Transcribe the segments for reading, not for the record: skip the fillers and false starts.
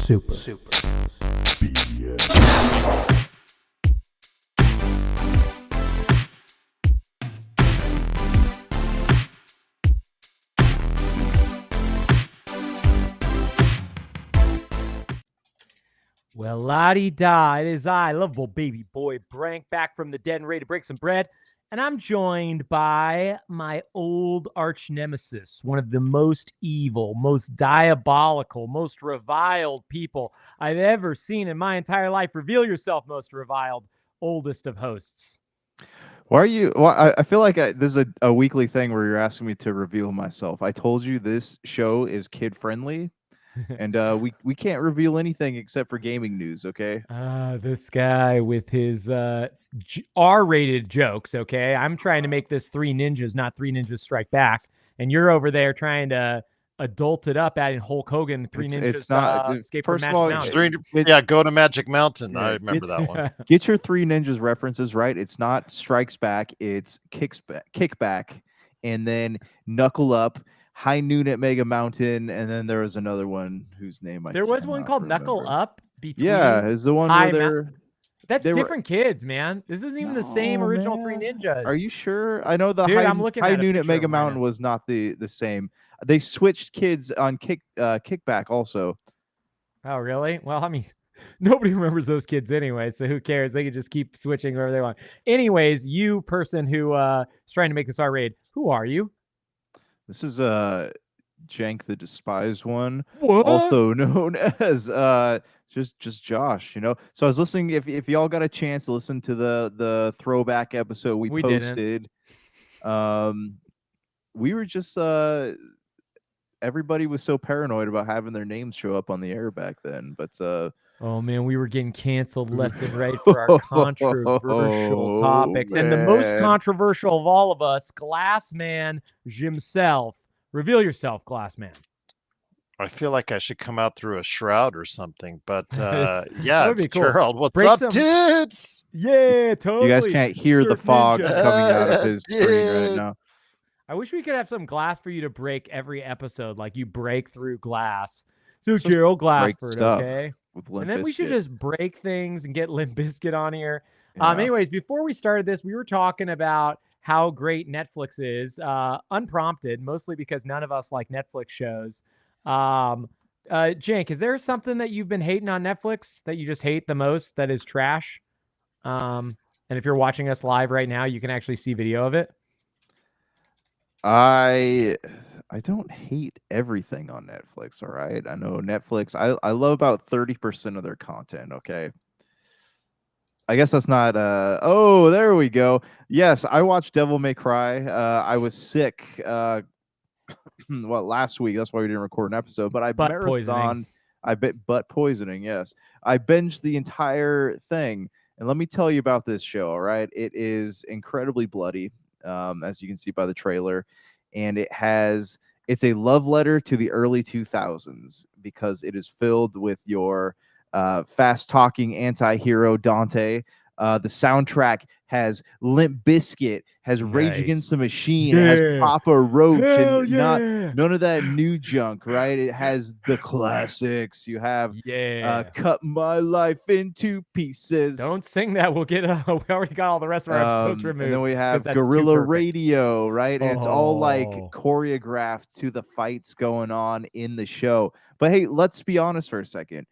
Super. Well, la-di-da, it is I, lovable baby boy Brank, back from the dead and ready to break some bread. And I'm joined by my old arch nemesis, one of the most evil, most diabolical, most reviled people I've ever seen in my entire life. Reveal yourself, most reviled, oldest of hosts. Why are you? Well, I feel like this is a weekly thing where you're asking me to reveal myself. I told you this show is kid friendly, and we can't reveal anything except for gaming news. Okay. This guy with his R-rated jokes, okay? I'm trying to make this Three Ninjas, not Three Ninjas Strike Back. And you're over there trying to adult it up, adding Hulk Hogan, Three Ninjas It's not. Escape from First of Magic all, Mountain. Go to Magic Mountain. Yeah, I remember that one. Get your Three Ninjas references right. It's not Strikes Back. It's Kickback, and then Knuckle Up. High Noon at Mega Mountain, and then there was another one whose name There was one called Knuckle Up. Yeah, is the one where they're. That's different kids, man. This isn't even the same original Three Ninjas. Are you sure? I know the Dude, I'm looking High at a Noon at picture Mega of mine. Mountain was not the same. They switched kids on Kickback also. Oh, really? Well, I mean, nobody remembers those kids anyway, so who cares? They can just keep switching wherever they want. Anyways, you person who is trying to make this R-rated, who are you? This is Jank the Despised One, What? also known as just Josh, you know. So I was listening. If y'all got a chance to listen to the throwback episode we posted, we were just everybody was so paranoid about having their names show up on the air back then. But oh man, we were getting canceled left and right for our controversial topics, and the most controversial of all of us, Glassman himself. Reveal yourself, Glassman. I feel like I should come out through a shroud or something, but yeah, it's cool. Gerald. What's up, dudes? Yeah, totally. You guys can't hear the fog coming out of his screen right now. I wish we could have some glass for you to break every episode, like you break through glass. So Gerald Glassford, okay? And then we should just break things and get Limp Bizkit on here. Yeah. Anyways, before we started this, we were talking about how great Netflix is, unprompted, mostly because none of us like Netflix shows. Jank, is there something that you've been hating on Netflix that you just hate the most that is trash? And if you're watching us live right now, you can actually see video of it. I don't hate everything on Netflix, all right? I know Netflix, I love about 30% of their content, okay? I guess that's not oh, there we go. Yes, I watched Devil May Cry. I was sick last week. That's why we didn't record an episode, but butt poisoning, yes. I binged the entire thing. And let me tell you about this show, all right? It is incredibly bloody, as you can see by the trailer, and it's a love letter to the early 2000s because it is filled with your fast-talking anti-hero Dante. The soundtrack has Limp Bizkit, has Rage Against the Machine, has Papa Roach, and none of that new junk, right? It has the classics. You have Cut My Life into Pieces. Don't sing that. We'll get we already got all the rest of our episodes removed. And then we have Guerrilla Radio, right? And it's all like choreographed to the fights going on in the show. But hey, let's be honest for a second.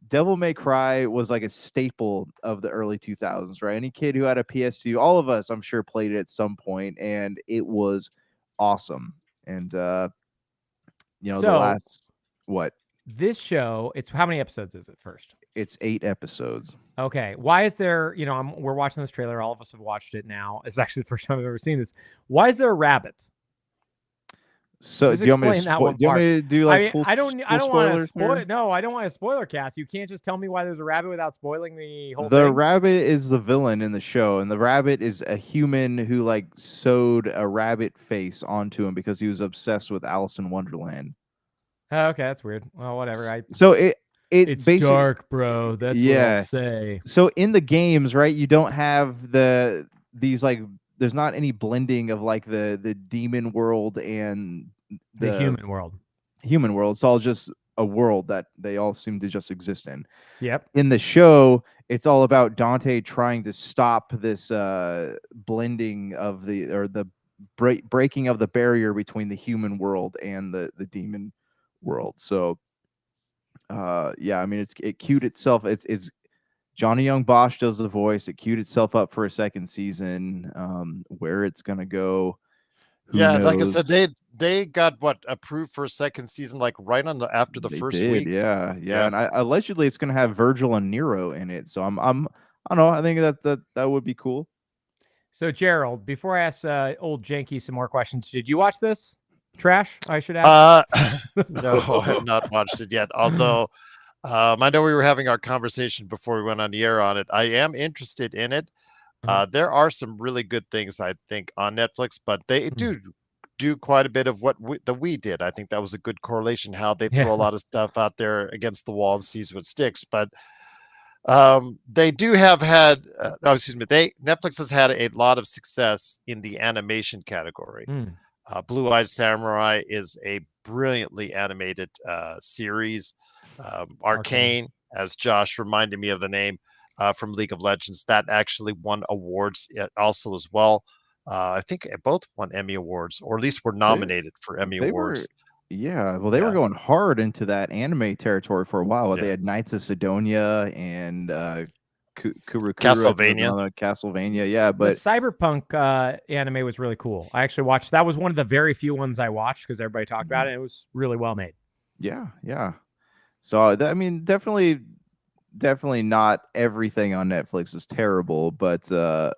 Devil May Cry was like a staple of the early 2000s, right? Any kid who had a PS2, all of us, I'm sure, played it at some point, and it was awesome. And the last this show, it's how many episodes is it first? It's 8 episodes. Okay. Why is there, we're watching this trailer, all of us have watched it now. It's actually the first time I've ever seen this. Why is there a rabbit? So do you want me to do like full spoilers? I don't want to spoil. No, I don't want a spoiler cast. You can't just tell me why there's a rabbit without spoiling the whole thing. The rabbit is the villain in the show, and the rabbit is a human who like sewed a rabbit face onto him because he was obsessed with Alice in Wonderland. Oh, okay, that's weird. Well, whatever. So it's dark, bro. That's what I'll say. So in the games, right, you don't have these like. There's not any blending of like the demon world and the human world. Human world. It's all just a world that they all seem to just exist in. Yep. In the show, it's all about Dante trying to stop this blending of the breaking of the barrier between the human world and the demon world. So yeah, I mean it queued itself. It's Johnny Young Bosch does the voice. It queued itself up for a second season. Where it's gonna go, who Yeah, like I said, knows? they got what approved for a second season, like right on after the They first did, week. yeah, Yeah. and allegedly it's gonna have Virgil and Nero in it. So I don't know. I think that would be cool. So Gerald, before I ask old Janky some more questions, did you watch this? Trash, I should ask. No, I have not watched it yet. Although I know we were having our conversation before we went on the air on it. I am interested in it. There are some really good things, I think, on Netflix, but they do quite a bit of what we did. I think that was a good correlation, how they throw a lot of stuff out there against the wall and sees what sticks. But they do have had, Netflix has had a lot of success in the animation category. Blue Eyed Samurai is a brilliantly animated series. Arcane, as Josh reminded me of the name from League of Legends, that actually won awards also as well. I think both won Emmy Awards, or at least were nominated for Emmy Awards. Yeah, well, they were going hard into that anime territory for a while. They had Knights of Sidonia and Kurukuru, Castlevania. Yeah, but the Cyberpunk anime was really cool. I actually watched. That was one of the very few ones I watched because everybody talked about it. And it was really well made. Yeah. So I mean, definitely not everything on Netflix is terrible, but a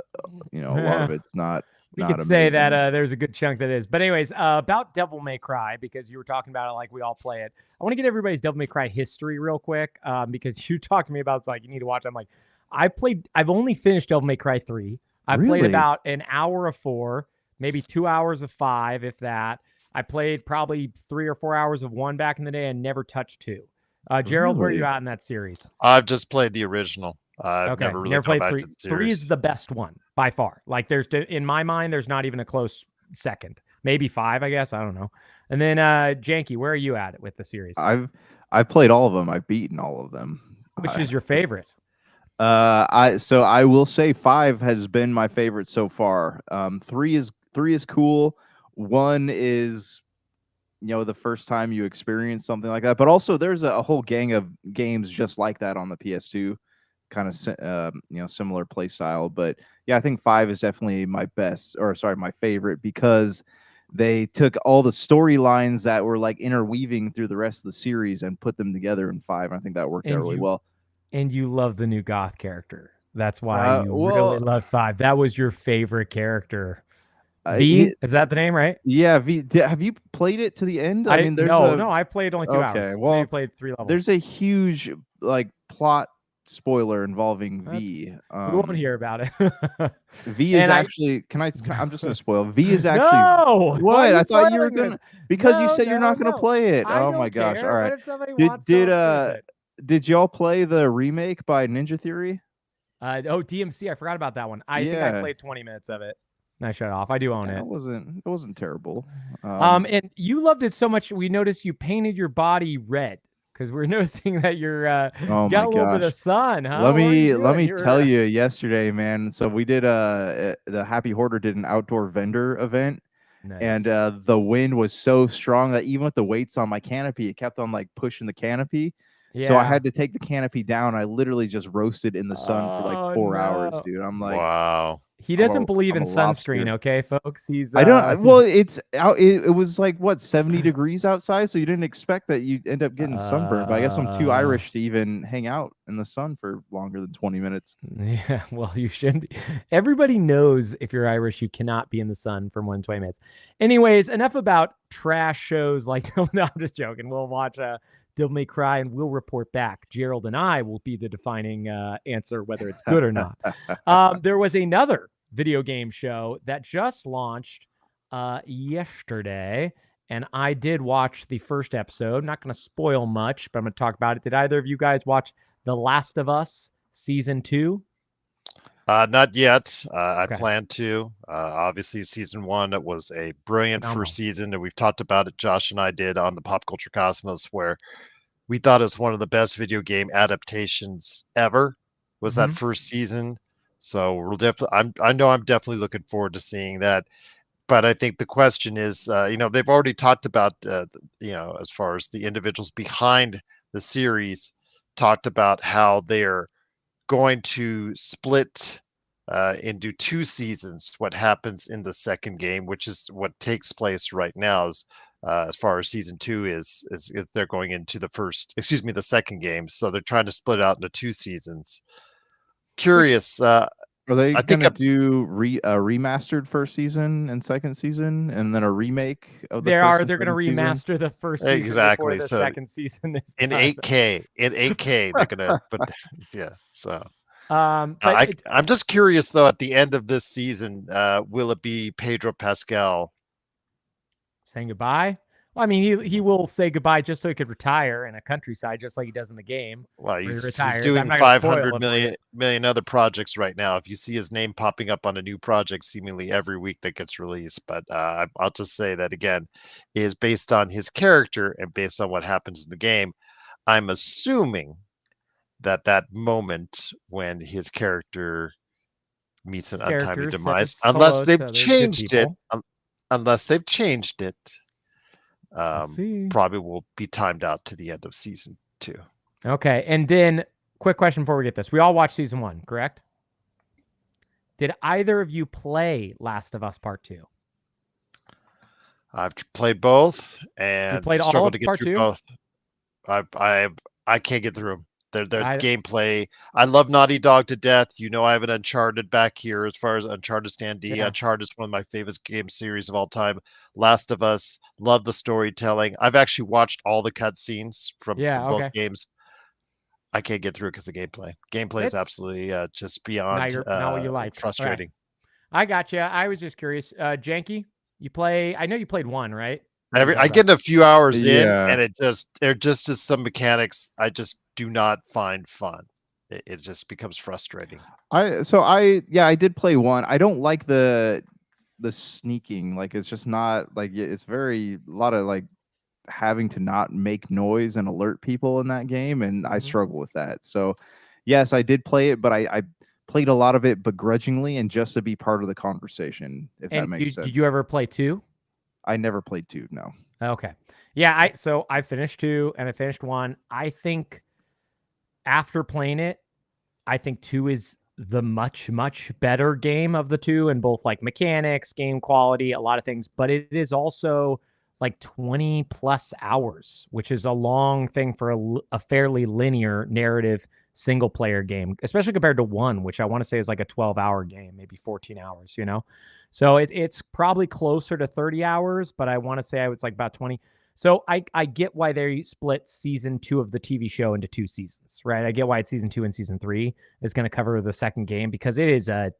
lot of it's not. We could say that there's a good chunk that is. But anyways, about Devil May Cry, because you were talking about it like we all play it. I want to get everybody's Devil May Cry history real quick because you talked to me about it's like you need to watch it. I'm like, I've only finished Devil May Cry 3. I played about an hour of 4, maybe 2 hours of 5, if that. I played probably 3 or 4 hours of 1 back in the day and never touched 2. Gerald, where are you at in that series? I've just played the original. I've never really played back 3. to the series. 3 is the best one by far. Like in my mind, there's not even a close second. Maybe 5, I guess. I don't know. And then Janky, where are you at with the series? I've played all of them. I've beaten all of them. Which is your favorite? I will say 5 has been my favorite so far. 3 is cool. 1 is the first time you experience something like that, but also there's a whole gang of games just like that on the PS2, kind of similar play style. But yeah, I think 5 is definitely my favorite, because they took all the storylines that were like interweaving through the rest of the series and put them together in 5. I think that worked out really well. And you love the new goth character. That's why you really love 5. That was your favorite character. V, is that the name, right? Yeah, V. Have you played it to the end? I mean, no, I played only 2 hours. Well, maybe played 3 levels. There's a huge plot spoiler involving V. We won't hear about it. V is actually. I'm just gonna spoil. V is actually. No. What? I thought you were gonna because you said you're not gonna play it. Oh my gosh! All right. What if somebody wants did y'all play the remake by Ninja Theory? DMC. I forgot about that one. I think I played 20 minutes of it. And I shut it off. I do own it. It wasn't terrible. And you loved it so much. We noticed you painted your body red because we're noticing that you're got a little bit of sun. Huh? Let me tell you, yesterday, man. So we did the Happy Hoarder did an outdoor vendor event. Nice. And the wind was so strong that even with the weights on my canopy, it kept on like pushing the canopy. Yeah. So I had to take the canopy down. I literally just roasted in the sun for like 4 hours, dude. I'm like, wow. He doesn't believe in sunscreen, okay, folks? I don't. Well, it's out. It was like 70 degrees outside, so you didn't expect that you end up getting sunburned. But I guess I'm too Irish to even hang out in the sun for longer than 20 minutes. Yeah, well, you shouldn't be. Everybody knows if you're Irish, you cannot be in the sun for more than 20 minutes. Anyways, enough about trash shows like. No, I'm just joking. We'll watch Devil May Cry, and we'll report back. Gerald and I will be the defining answer whether it's good or not. There was another video game show that just launched yesterday, and I did watch the first episode. I'm not going to spoil much, but I'm going to talk about it. Did either of you guys watch The Last of Us Season 2? Not yet. I plan to. Obviously, Season 1, it was a brilliant first season, and we've talked about it. Josh and I did on the Pop Culture Cosmos, where we thought it was one of the best video game adaptations ever. Was that first season? So we'll definitely. I know I'm definitely looking forward to seeing that. But I think the question is, they've already talked about, as far as the individuals behind the series, talked about how they're going to split into 2 seasons. What happens in the second game, which is what takes place right now, is as far as season 2 is they're going into the second game. So they're trying to split out into 2 seasons. Curious. Are they I think gonna do a remastered first season and second season, and then a remake of the They're first and going to second season? remaster the first season before exactly. the So second season is in done. 8K, they're gonna. But yeah. So but I'm just curious though. At the end of this season, will it be Pedro Pascal saying goodbye? Well, I mean, he will say goodbye just so he could retire in a countryside, just like he does in the game. Well, Where he he's retires. I'm doing not gonna spoil 500 it for you. million other projects right now. If you see his name popping up on a new project seemingly every week that gets released, but I'll just say that again, is based on his character and based on what happens in the game. I'm assuming that moment when his character meets an His untimely character demise, says hello to unless other they've good changed it, people. um, See. probably will be timed out to the end of season 2. Okay, and then quick question before we get this: we all watched season 1, correct? Did either of you play Last of Us Part 2? I've played both and played all struggled of to get Part through 2? both. I can't get through them. Their I gameplay. I love Naughty Dog to death. I have an Uncharted back here as far as Uncharted standee. Yeah. Uncharted is one of my favorite game series of all time. Last of Us, love the storytelling. I've actually watched all the cutscenes from both games. I can't get through because the gameplay. Gameplay is absolutely just beyond not what you like. frustrating. Right. I got you. I was just curious. Janky, you play? I know you played 1, right? I get a few hours in, Yeah. and there just is some mechanics I just do not find fun. It just becomes frustrating. I did play 1. I don't like the sneaking. Like, it's just not like, it's a lot of like having to not make noise and alert people in that game, and I struggle with that. So yes, I did play it, but I played a lot of it begrudgingly and just to be part of the conversation, if that makes sense. Did you ever play 2? I never played 2, no. Okay. Yeah, so I finished 2 and I finished 1. I think after playing it, I think 2 is the much, much better game of the 2 in both like mechanics, game quality, a lot of things, but it is also like 20 plus hours, which is a long thing for a fairly linear narrative single player game, especially compared to 1, which I want to say is like a 12-hour game, maybe 14 hours, So it's probably closer to 30 hours, but I want to say I was like about 20. So I get why they split season 2 of the TV show into 2 seasons, right? I get why it's season 2 and season 3 is going to cover the second game because it is a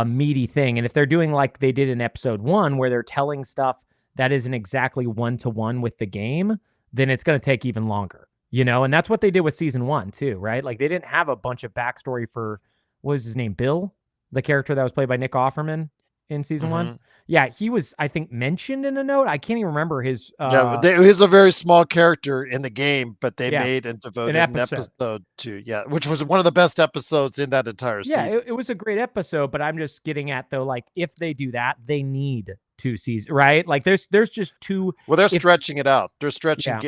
meaty thing. And if they're doing like they did in episode 1, where they're telling stuff that isn't exactly 1-to-1 with the game, then it's going to take even longer, And that's what they did with season 1 too, right? Like they didn't have a bunch of backstory for, what was his name? Bill, the character that was played by Nick Offerman in season 1. Yeah, he was, I think, mentioned in a note. I can't even remember his. He's a very small character in the game, but they made and devoted an episode to, which was one of the best episodes in that entire season. Yeah, it was a great episode, but I'm just getting at though, like if they do that, they need 2 seasons, right? Like there's just 2. Well, they're stretching it out. They're stretching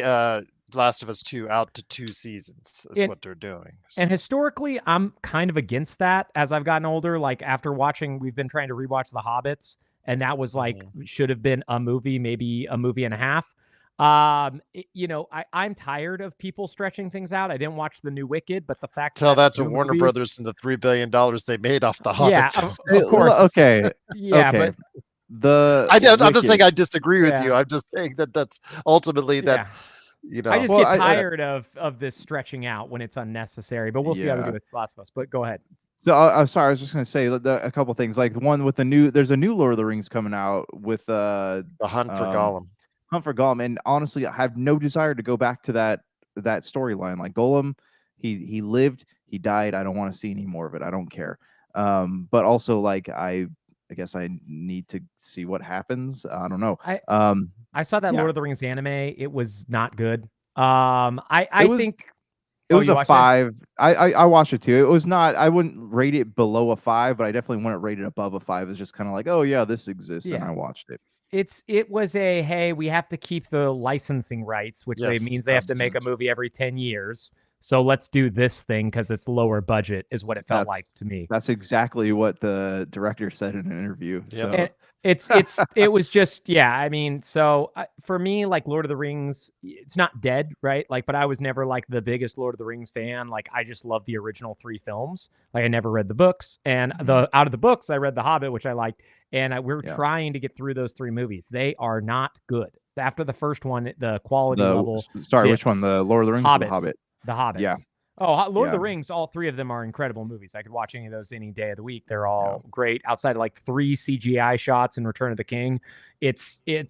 Last of Us 2 out to 2 seasons. Is what they're doing. So. And historically, I'm kind of against that as I've gotten older. Like after we've been trying to rewatch The Hobbits. And that was like, should have been a movie, maybe a movie and a half. I'm tired of people stretching things out. I didn't watch the new Wicked, but the fact tell that to Warner Brothers and the $3 billion they made off The Hobbit. Yeah, of course. Okay. Yeah, okay. But I'm just saying I disagree with you. I'm just saying that's ultimately that. I just get tired of this stretching out when it's unnecessary. But we'll see how we do with Last of Us. But go ahead. So I'm sorry. I was just going to say a couple things. Like the one with there's a new Lord of the Rings coming out with the Hunt for Gollum. Hunt for Gollum, and honestly, I have no desire to go back to that storyline. Like Gollum, he lived, he died. I don't want to see any more of it. I don't care. But also, like I guess I need to see what happens. I don't know. I saw that Lord of the Rings anime. It was not good. I think it Oh, was you a watched it? 5. I watched it too. It was not. I wouldn't rate it below a 5, but I definitely wouldn't rate it above a 5. It's just kind of like, oh yeah, this exists, and Yeah. I watched it. It was a, hey, we have to keep the licensing rights, which Yes, means they have to make a movie every 10 years. So let's do this thing because it's lower budget, is what it felt That's like to me. that's exactly what the director said in an interview. Yep. So And it was just, yeah, I mean, so for me, like Lord of the Rings, it's not dead, right? Like, but I was never like the biggest Lord of the Rings fan. Like, I just love the original 3 films. Like, I never read the books, and the out of the books, I read The Hobbit, which I liked, and we're yeah. trying to get through those 3 movies. They are not good. After the first one, the quality level Sorry, which one? dips. The Lord of the Rings or the Hobbit? The Hobbit. Yeah. Oh, Lord of the Yeah. Rings, all 3 of them are incredible movies. I could watch any of those any day of the week. They're Yeah. all great. Outside of like 3 CGI shots in Return of the King, it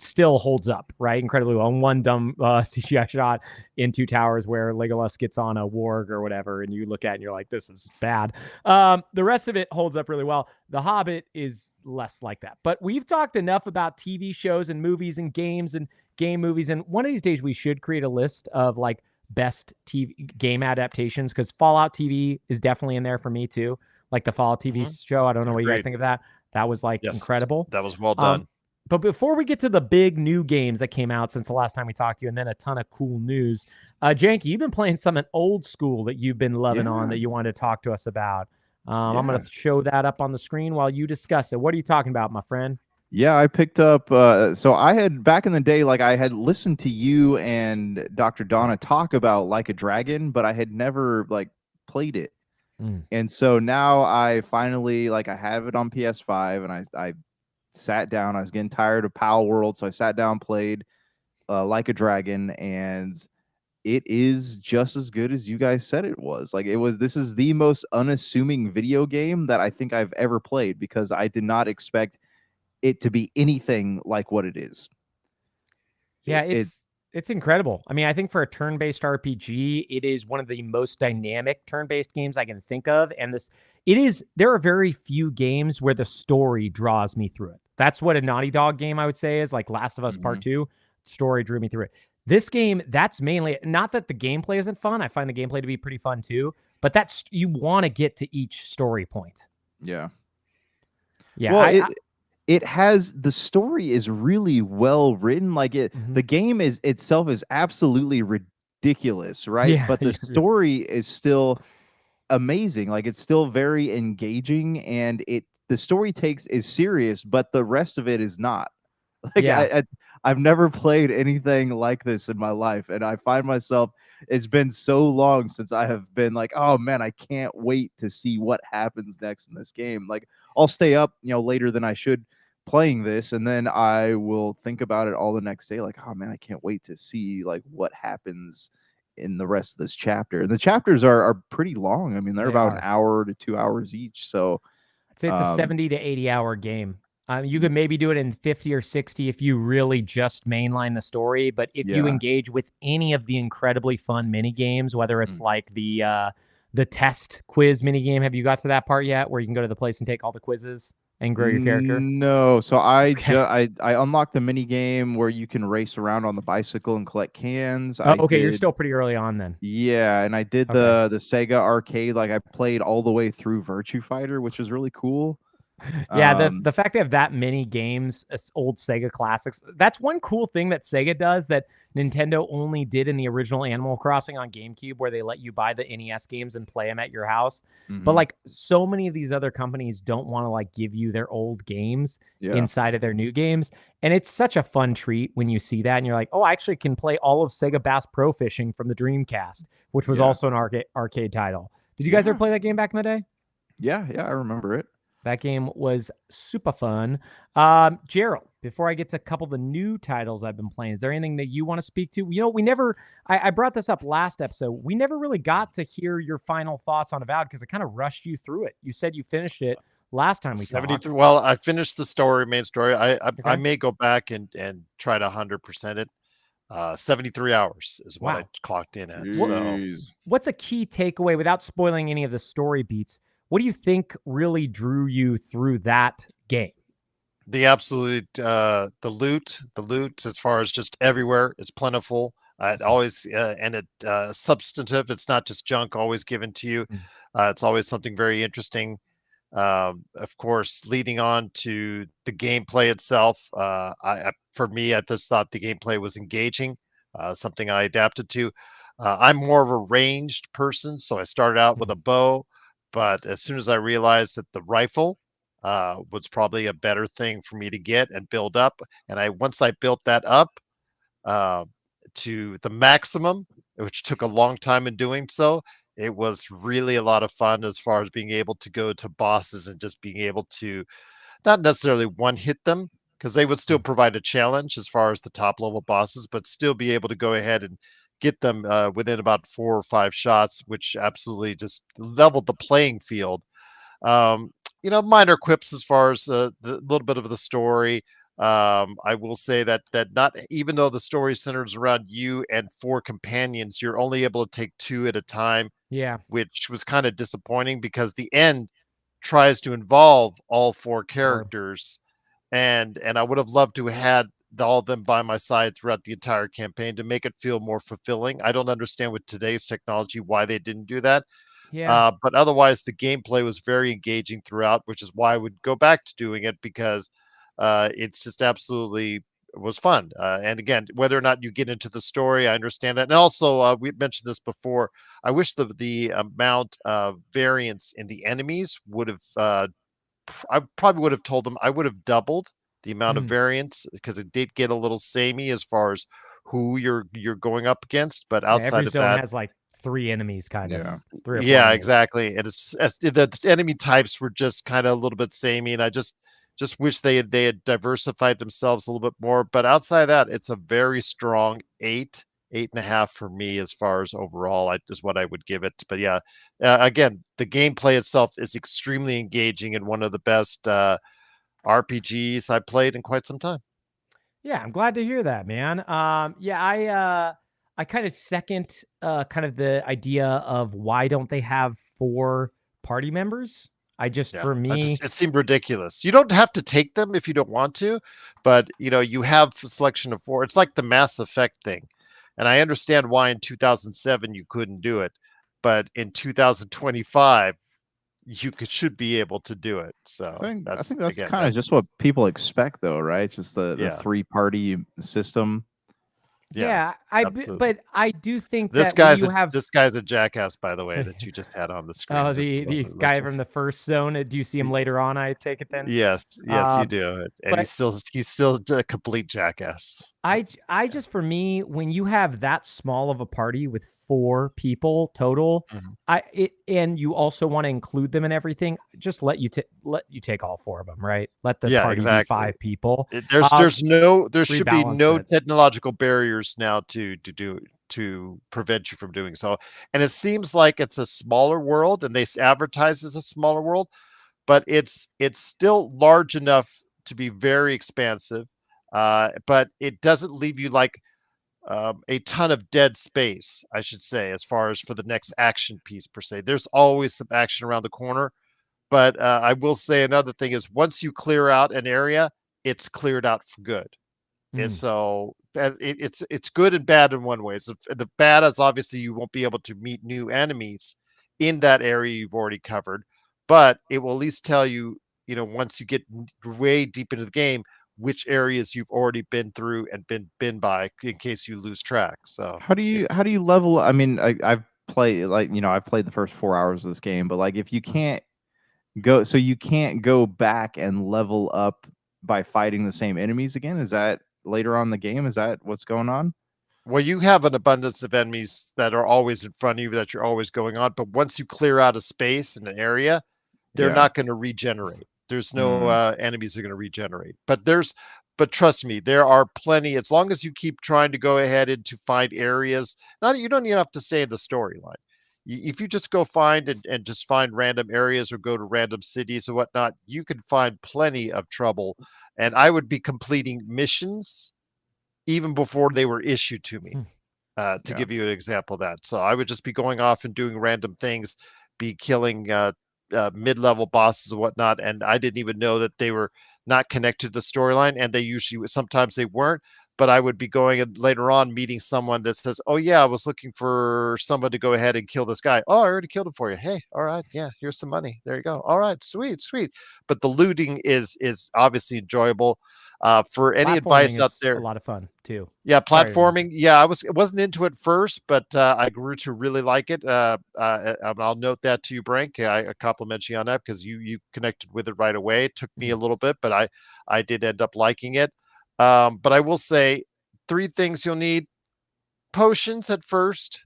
still holds up, right? Incredibly well. And one dumb CGI shot in Two Towers where Legolas gets on a warg or whatever, and you look at it and you're like, this is bad. The rest of it holds up really well. The Hobbit is less like that. But we've talked enough about TV shows and movies and games and game movies, and one of these days we should create a list of like best TV game adaptations, because Fallout TV is definitely in there for me too. Like the Fallout TV show. I don't know what you guys think of that. That was like incredible. That was well done. But before we get to the big new games that came out since the last time we talked to you, and then a ton of cool news, Janky, you've been playing something old school that you've been loving on that you wanted to talk to us about. I'm going to show that up on the screen while you discuss it. What are you talking about, my friend? Yeah, I picked up. So I had back in the day, like I had listened to you and Dr. Donna talk about Like a Dragon, but I had never like played it. And so now I finally I have it on PS5, and I sat down. I was getting tired of Pal World, so I sat down, played Like a Dragon, and it is just as good as you guys said it was. Like it was. This is the most unassuming video game that I think I've ever played, because I did not expect it to be anything like what it is. Yeah, it's incredible. I mean, I think for a turn-based RPG, it is one of the most dynamic turn-based games I can think of. And there are very few games where the story draws me through it. That's what a Naughty Dog game I would say is, like Last of Us Part 2. Story drew me through it. This game, that's mainly, not that the gameplay isn't fun. I find the gameplay to be pretty fun too, but you want to get to each story point. Yeah. Yeah. Well, it has, the story is really well written. Like the game itself is absolutely ridiculous, right? Yeah, but the story is still amazing. Like it's still very engaging, and the story is serious, but the rest of it is not. Like I've never played anything like this in my life, and I find myself, it's been so long since I have been like, oh man, I can't wait to see what happens next in this game. Like I'll stay up, later than I should playing this, and then I will think about it all the next day, like, oh man, I can't wait to see like what happens in the rest of this chapter. And the chapters are pretty long. I mean, they're about an hour to 2 hours each. So I'd say it's a 70 to 80 hour game. You could maybe do it in 50 or 60 if you really just mainline the story. But if you engage with any of the incredibly fun mini games, whether it's like the test quiz mini game, have you got to that part yet, where you can go to the place and take all the quizzes and grow your character? No. So I unlocked the mini game where you can race around on the bicycle and collect cans. Okay, you're still pretty early on then. Yeah, and I did the Sega arcade. Like I played all the way through Virtua Fighter, which was really cool. Yeah, the fact they have that many games, old Sega classics, that's one cool thing that Sega does that Nintendo only did in the original Animal Crossing on GameCube, where they let you buy the NES games and play them at your house. But like so many of these other companies don't want to like give you their old games inside of their new games. And it's such a fun treat when you see that and you're like, oh, I actually can play all of Sega Bass Pro Fishing from the Dreamcast, which was also an arcade title. Did you guys ever play that game back in the day? Yeah, I remember it. That game was super fun. Gerald, before I get to a couple of the new titles I've been playing, is there anything that you want to speak to? I brought this up last episode. We never really got to hear your final thoughts on Avowed because I kind of rushed you through it. You said you finished it last time we talked. Well, I finished the main story. I may go back and try to 100% it. 73 hours is what I clocked in at. So, what's a key takeaway without spoiling any of the story beats? What do you think really drew you through that game? The absolute the loot as far as just everywhere, it's plentiful. It always and it substantive. It's not just junk always given to you. Mm. It's always something very interesting. Of course, leading on to the gameplay itself, for me, I just thought the gameplay was engaging, something I adapted to. I'm more of a ranged person, so I started out with a bow, but as soon as I realized that the rifle was probably a better thing for me to get and build up, and once I built that up uh, to the maximum, which took a long time in doing so, it was really a lot of fun as far as being able to go to bosses and just being able to not necessarily one hit them because they would still provide a challenge as far as the top level bosses, but still be able to go ahead and get them within about 4 or 5 shots, which absolutely just leveled the playing field. um, minor quips as far as the little bit of the story. I will say that not even though the story centers around you and 4 companions, you're only able to take 2 at a time, Yeah. which was kind of disappointing because the end tries to involve all 4 Or characters, and I would have loved to have had all of them by my side throughout the entire campaign to make it feel more fulfilling. I don't understand with today's technology why they didn't do that. yeah. But otherwise, the gameplay was very engaging throughout, which is why I would go back to doing it because it's just absolutely was fun. And again, whether or not you get into the story, I understand that. And also, we mentioned this before. I wish the amount of variance in the enemies would have. I probably would have told them I would have doubled the amount of Mm. variance because it did get a little samey as far as who you're going up against. But Yeah, every outside of zone that, has like 3 enemies, kind of Yeah. 3 or 4 yeah, enemies. exactly, and the enemy types were just kinda a little bit samey, and I just wish they had diversified themselves a little bit more, but outside of that, it's a very strong 8, 8.5 for me as far as overall, is what I would give it, but yeah, again, the gameplay itself is extremely engaging and one of the best, RPGs I played in quite some time. Yeah, I'm glad to hear that, man. Yeah, I kind of second kind of the idea of why don't they have 4 party members? I just Yeah, for I me, just it seemed ridiculous. You don't have to take them if you don't want to, but you have a selection of 4. It's like the Mass Effect thing. And I understand why in 2007 you couldn't do it, but in 2025 should be able to do it. So I that's think that's again, kind of just that's what people expect, though, right? Just the yeah, 3 party system. yeah, yeah, absolutely. but I do think that when you have This guy's a jackass, by the way, that you just had on the oh, screen. Just the let guy you, from the first zone, do you see him later on? I take it then. yes, yes, you Um, do. And but he's still a complete jackass. I just for me, when you have that small of a party with 4 people total, Mhm. and you also want to include them in everything, just let you take all 4 of them, right? Let the Yeah, party be exactly. 5 people. There's there should be Rebalance no it. technological barriers now to prevent you from doing so. And it seems like it's a smaller world, and they advertise as a smaller world, but it's still large enough to be very expansive. But it doesn't leave you like a ton of dead space, I should say, as far as for the next action piece per se. There's always some action around the corner, but I will say another thing is once you clear out an area, it's cleared out for good. And Mm, so it's good and bad in one way. So the bad is obviously you won't be able to meet new enemies in that area you've already covered, but it will at least tell you, once you get way deep into the game, which areas you've already been through and been by in case you lose track. So it's How do you level? I mean, I've played I've played the first 4 hours of this game, but like if you Mhm. can't go, so you can't go back and level up by fighting the same enemies again. Is that later on in the game? Is that what's going on? Well, you have an abundance of enemies that are always in front of you that you're always going on, but once you clear out a space in an area, they're Yeah. not gonna regenerate. There's no, Mm, enemies that are gonna regenerate. But trust me, there are plenty as long as you keep trying to go ahead and to find areas, not you don't even have to stay in the storyline. If you just go find and just find random areas or go to random cities or whatnot, you can find plenty of trouble, and I would be completing missions even before they were issued to me, mm, to yeah. give you an example of that. So I would just be going off and doing random things, be killing mid-level bosses and whatnot, and I didn't even know that they were not connected to the storyline, and they usually sometimes they weren't. but I would be going and later on meeting someone that says, "Oh yeah, I was looking for someone to go ahead and kill this guy. Oh, I already killed him for you. Hey, all right, yeah, here's some money. There you go. All right, sweet, sweet." But the looting is obviously enjoyable. For any advice Platforming out is a there, lot of fun too. yeah, Sorry to interrupt platforming. Yeah, wasn't into it first, but I grew to really like it. I'll note that to you, Brank. I compliment you on that because you connected with it right away. It took me a little bit, but I did end up liking it. But I will say 3 things you'll need: potions at first,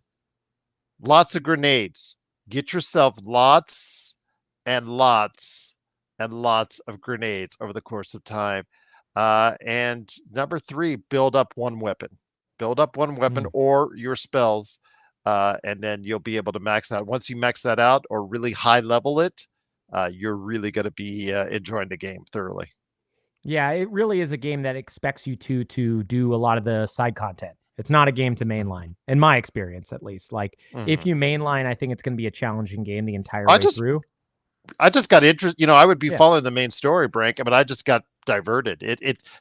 lots of grenades. Get yourself lots and lots and lots of grenades over the course of time. And number 3, build up one weapon. Build up one weapon or your spells, and then you'll be able to max out. Once you max that out or really high level it, you're really going to be enjoying the game thoroughly. Yeah, it really is a game that expects you to do a lot of the side content. It's not a game to mainline, in my experience, at least. Like, if you mainline, I think it's going to be a challenging game the entire I way just through. I just got interested. I would be Yeah. following the main story, Brank, but I just got diverted.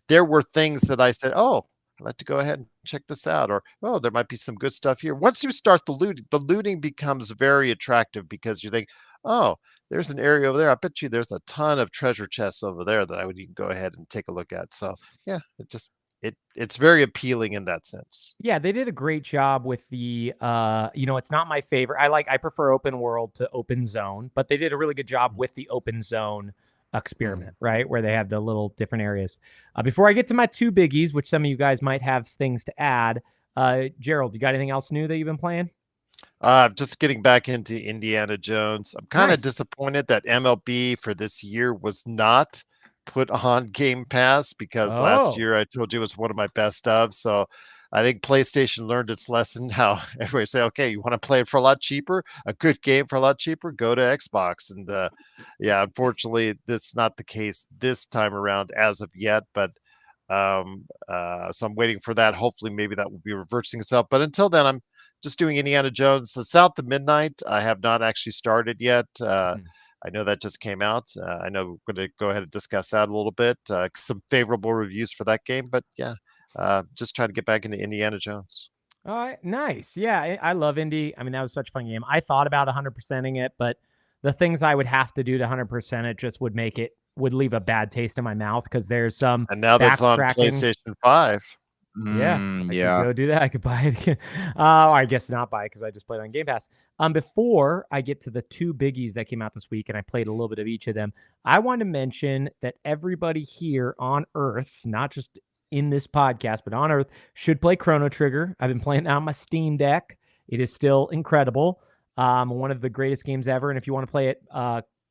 There were things that I said, "Oh, I'd like to go ahead and check this out," or "Oh, there might be some good stuff here." Once you start the looting becomes very attractive because you think, "Oh, there's an area over there. I bet you there's a ton of treasure chests over there that I would even go ahead and take a look at." So yeah, it's very appealing in that sense. Yeah, they did a great job with the it's not my favorite. I prefer open world to open zone, but they did a really good job with the open zone experiment, right? Where they have the little different areas. Before I get to my 2 biggies, which some of you guys might have things to add, Gerald, you got anything else new that you've been playing? Just getting back into Indiana Jones. I'm kind of Nice. disappointed that MLB for this year was not put on Game Pass because last Oh. year I told you it was one of my best of. So I think PlayStation learned its lesson. How everybody say, okay, you want to play it for a lot cheaper, a good game for a lot cheaper, go to Xbox. And yeah, unfortunately, that's not the case this time around as of yet. But so I'm waiting for that. Hopefully, maybe that will be reversing itself. But until then, I'm just doing Indiana Jones. The South of Midnight, I have not actually started yet. I know that just came out. I know we're going to go ahead and discuss that a little bit. Some favorable reviews for that game, but yeah, just trying to get back into Indiana Jones. All right, nice. Yeah, I love Indy. I mean, that was such a fun game. I thought about 100%ing it, but the things I would have to do to 100% it just would leave a bad taste in my mouth because there's some And now that's on backtracking. PlayStation 5. Yeah, I could Yeah. go do that. I could buy it again. I guess not buy it because I just played on Game Pass. Before I get to the 2 biggies that came out this week, and I played a little bit of each of them, I want to mention that everybody here on Earth, not just in this podcast, but on Earth, should play Chrono Trigger. I've been playing it on my Steam Deck. It is still incredible. One of the greatest games ever. And if you want to play it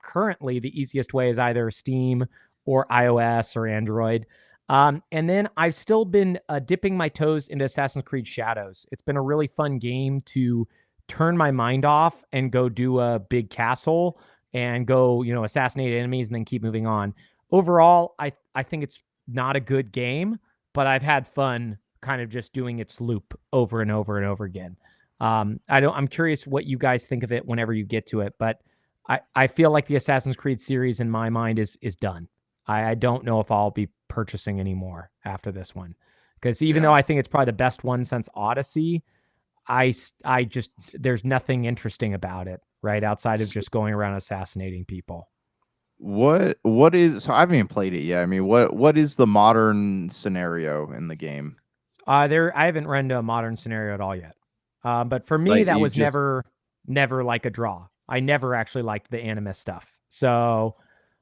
currently, the easiest way is either Steam or iOS or Android. And then I've still been dipping my toes into Assassin's Creed Shadows. It's been a really fun game to turn my mind off and go do a big castle and go, assassinate enemies and then keep moving on. Overall, I think it's not a good game, but I've had fun kind of just doing its loop over and over and over again. I'm curious what you guys think of it whenever you get to it, but I feel like the Assassin's Creed series in my mind is done. I don't know if I'll be purchasing anymore after this one, because even though I think it's probably the best one since Odyssey, I just there's nothing interesting about it, right? Outside of just going around assassinating people. What is so I haven't even played it yet. I mean, what is the modern scenario in the game? I haven't run into a modern scenario at all yet. But for me, Like, that you was just never like a draw. I never actually liked the Animus stuff. So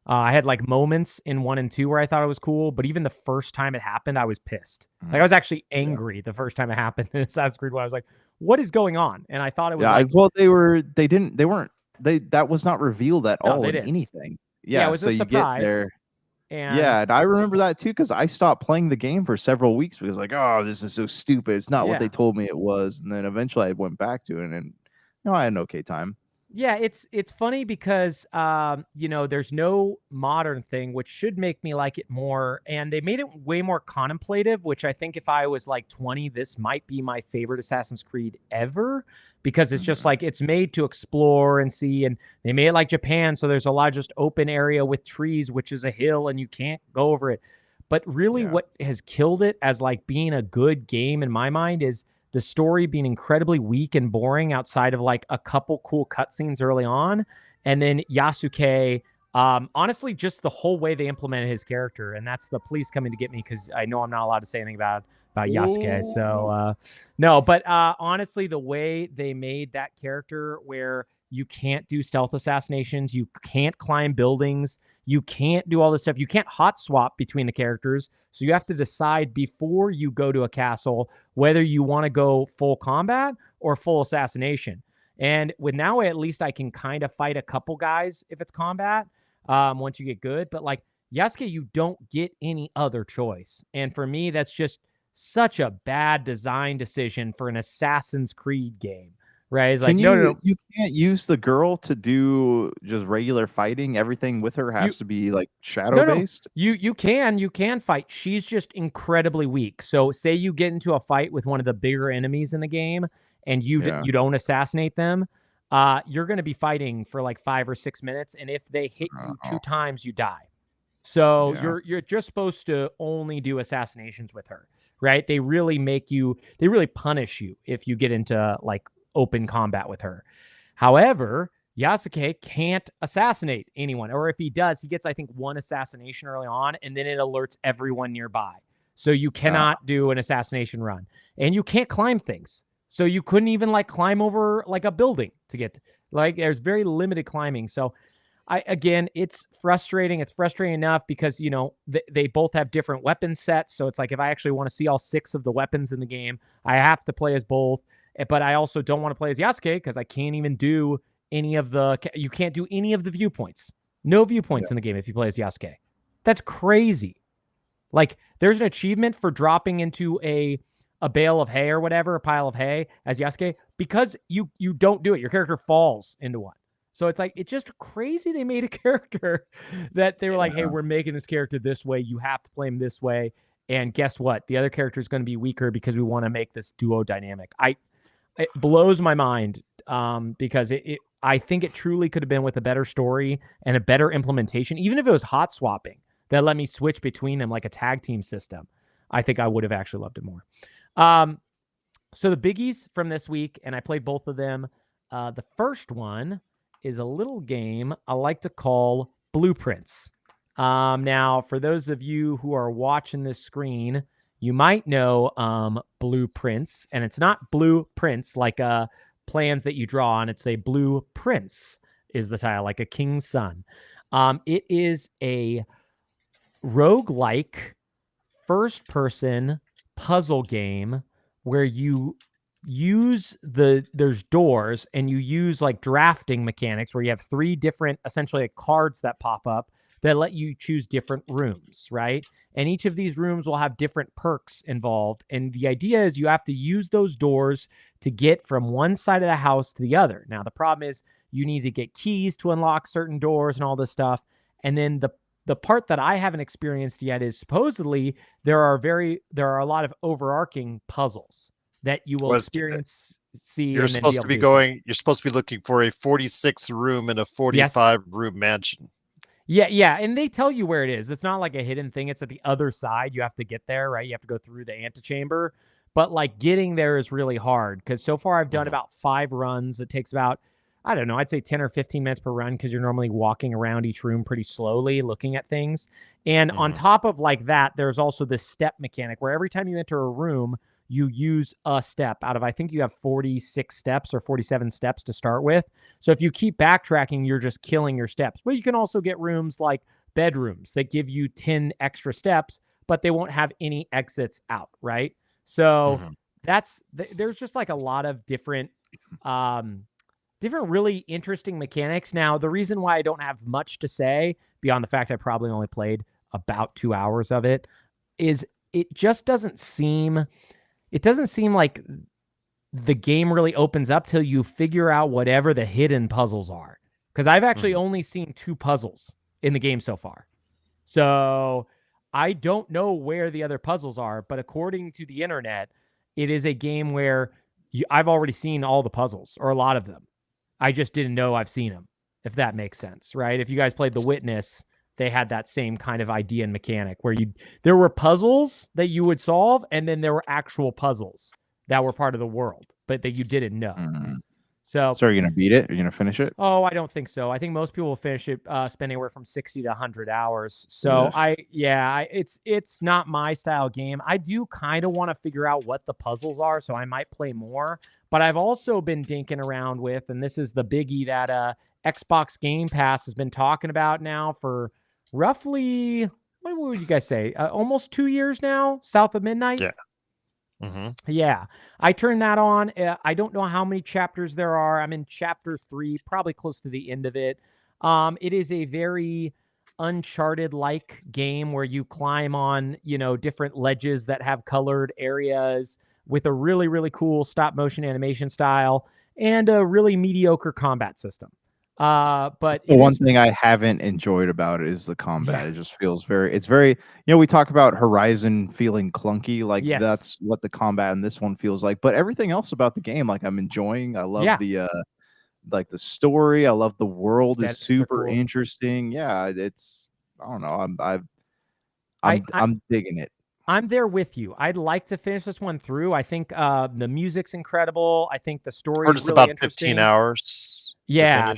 I had like moments in 1 and 2 where I thought it was cool, but even the first time it happened, I was pissed. Like I was actually angry the first time it happened in Assassin's Creed 1. I was like, "What is going on?" And I thought it was like, well, that was not revealed at no, all they in didn't. anything. Yeah, it Yeah, was so a you get surprise. there. And Yeah, and I remember that too because I stopped playing the game for several weeks because like, oh, this is so stupid. It's not what they told me it was. And then eventually I went back to it and I had an okay time. yeah, it's funny because there's no modern thing, which should make me like it more. And they made it way more contemplative, which I think if I was like 20, this might be my favorite Assassin's Creed ever, because it's just like it's made to explore and see. And they made it like Japan, so there's a lot of just open area with trees, which is a hill, and you can't go over it. But really what has killed it as like being a good game in my mind is the story being incredibly weak and boring outside of like a couple cool cutscenes early on. And then Yasuke, honestly, just the whole way they implemented his character. And that's the police coming to get me because I know I'm not allowed to say anything about Yasuke. So no, but honestly, the way they made that character where you can't do stealth assassinations, you can't climb buildings, you can't do all this stuff. You can't hot swap between the characters. So you have to decide before you go to a castle whether you want to go full combat or full assassination. And with Now, at least I can kind of fight a couple guys if it's combat once you get good. But like Yasuke, you don't get any other choice. And for me, that's just such a bad design decision for an Assassin's Creed game. Right? It's like, no. You can't use the girl to do just regular fighting. Everything with her has to be like shadow based. No. You can fight. She's just incredibly weak. So say you get into a fight with one of the bigger enemies in the game and you don't assassinate them, you're going to be fighting for like 5 or 6 minutes. And if they hit you 2 times, you die. So you're just supposed to only do assassinations with her, right? They really punish you if you get into like open combat with her. However, Yasuke can't assassinate anyone, or if he does, he gets, I think, 1 assassination early on, and then it alerts everyone nearby. So you cannot do an assassination run, and you can't climb things. So you couldn't even like climb over like a building to get like, there's very limited climbing. So again, it's frustrating. It's frustrating enough because, you know, they both have different weapon sets. So it's like, if I actually want to see all 6 of the weapons in the game, I have to play as both. But I also don't want to play as Yasuke because I can't even do you can't do any of the viewpoints. No viewpoints in the game if you play as Yasuke. That's crazy. Like, there's an achievement for dropping into a bale of hay or whatever, a pile of hay as Yasuke, because you don't do it. Your character falls into one. So it's like, it's just crazy they made a character that they were like, hey, we're making this character this way. You have to play him this way. And guess what? The other character is going to be weaker because we want to make this duo dynamic. It blows my mind because I think it truly could have been with a better story and a better implementation. Even if it was hot swapping that let me switch between them like a tag team system, I think I would have actually loved it more. So the biggies from this week, and I played both of them. The first one is a little game I like to call Blueprints. Now, for those of you who are watching this screen, you might know Blueprints, and it's not blueprints like plans that you draw on. It's a Blueprints is the title, like a king's son. It is a roguelike first-person puzzle game where you use there's doors and you use like drafting mechanics where you have 3 different, essentially like cards that pop up that let you choose different rooms, right? And each of these rooms will have different perks involved. And the idea is you have to use those doors to get from one side of the house to the other. Now, the problem is you need to get keys to unlock certain doors and all this stuff. And then the part that I haven't experienced yet is supposedly there are a lot of overarching puzzles that you will experience, see. You're supposed to be looking for a 46 room in a 45 room mansion. Yeah, and they tell you where it is. It's not like a hidden thing. It's at the other side. You have to get there, right? You have to go through the antechamber. But like getting there is really hard because so far I've done about 5 runs. It takes about, I don't know, I'd say 10 or 15 minutes per run because you're normally walking around each room pretty slowly looking at things. And on top of like that, there's also this step mechanic where every time you enter a room, you use a step out of, I think you have 46 steps or 47 steps to start with. So if you keep backtracking, you're just killing your steps. But you can also get rooms like bedrooms that give you 10 extra steps, but they won't have any exits out, right? So there's just like a lot of different really interesting mechanics. Now, the reason why I don't have much to say beyond the fact I probably only played about 2 hours of it is it just doesn't seem like the game really opens up till you figure out whatever the hidden puzzles are. Because I've actually only seen 2 puzzles in the game so far. So I don't know where the other puzzles are, but according to the internet, it is a game where I've already seen all the puzzles, or a lot of them. I just didn't know I've seen them, if that makes sense, right? If you guys played The Witness, they had that same kind of idea and mechanic where there were puzzles that you would solve, and then there were actual puzzles that were part of the world, but that you didn't know. So are you gonna beat it? Are you gonna finish it? Oh, I don't think so. I think most people will finish it spend anywhere from 60 to 100 hours. So it's not my style game. I do kind of want to figure out what the puzzles are, so I might play more. But I've also been dinking around with, and this is the biggie that Xbox Game Pass has been talking about now for roughly, what would you guys say? Almost 2 years now, South of Midnight. Yeah. Mm-hmm. Yeah, I turned that on. I don't know how many chapters there are. I'm in chapter 3, probably close to the end of it. It is a very Uncharted-like game where you climb on, different ledges that have colored areas with a really, really cool stop-motion animation style and a really mediocre combat system. But the one thing I haven't enjoyed about it is the combat. It just feels it's very, we talk about Horizon feeling clunky, like that's what the combat in this one feels like. But everything else about the game, like I'm enjoying. I love the like the story. I love the world is super interesting. Yeah, it's I don't know. I'm digging it. I'm there with you. I'd like to finish this one through. I think the music's incredible. I think the story is really about interesting. 15 hours. Yeah.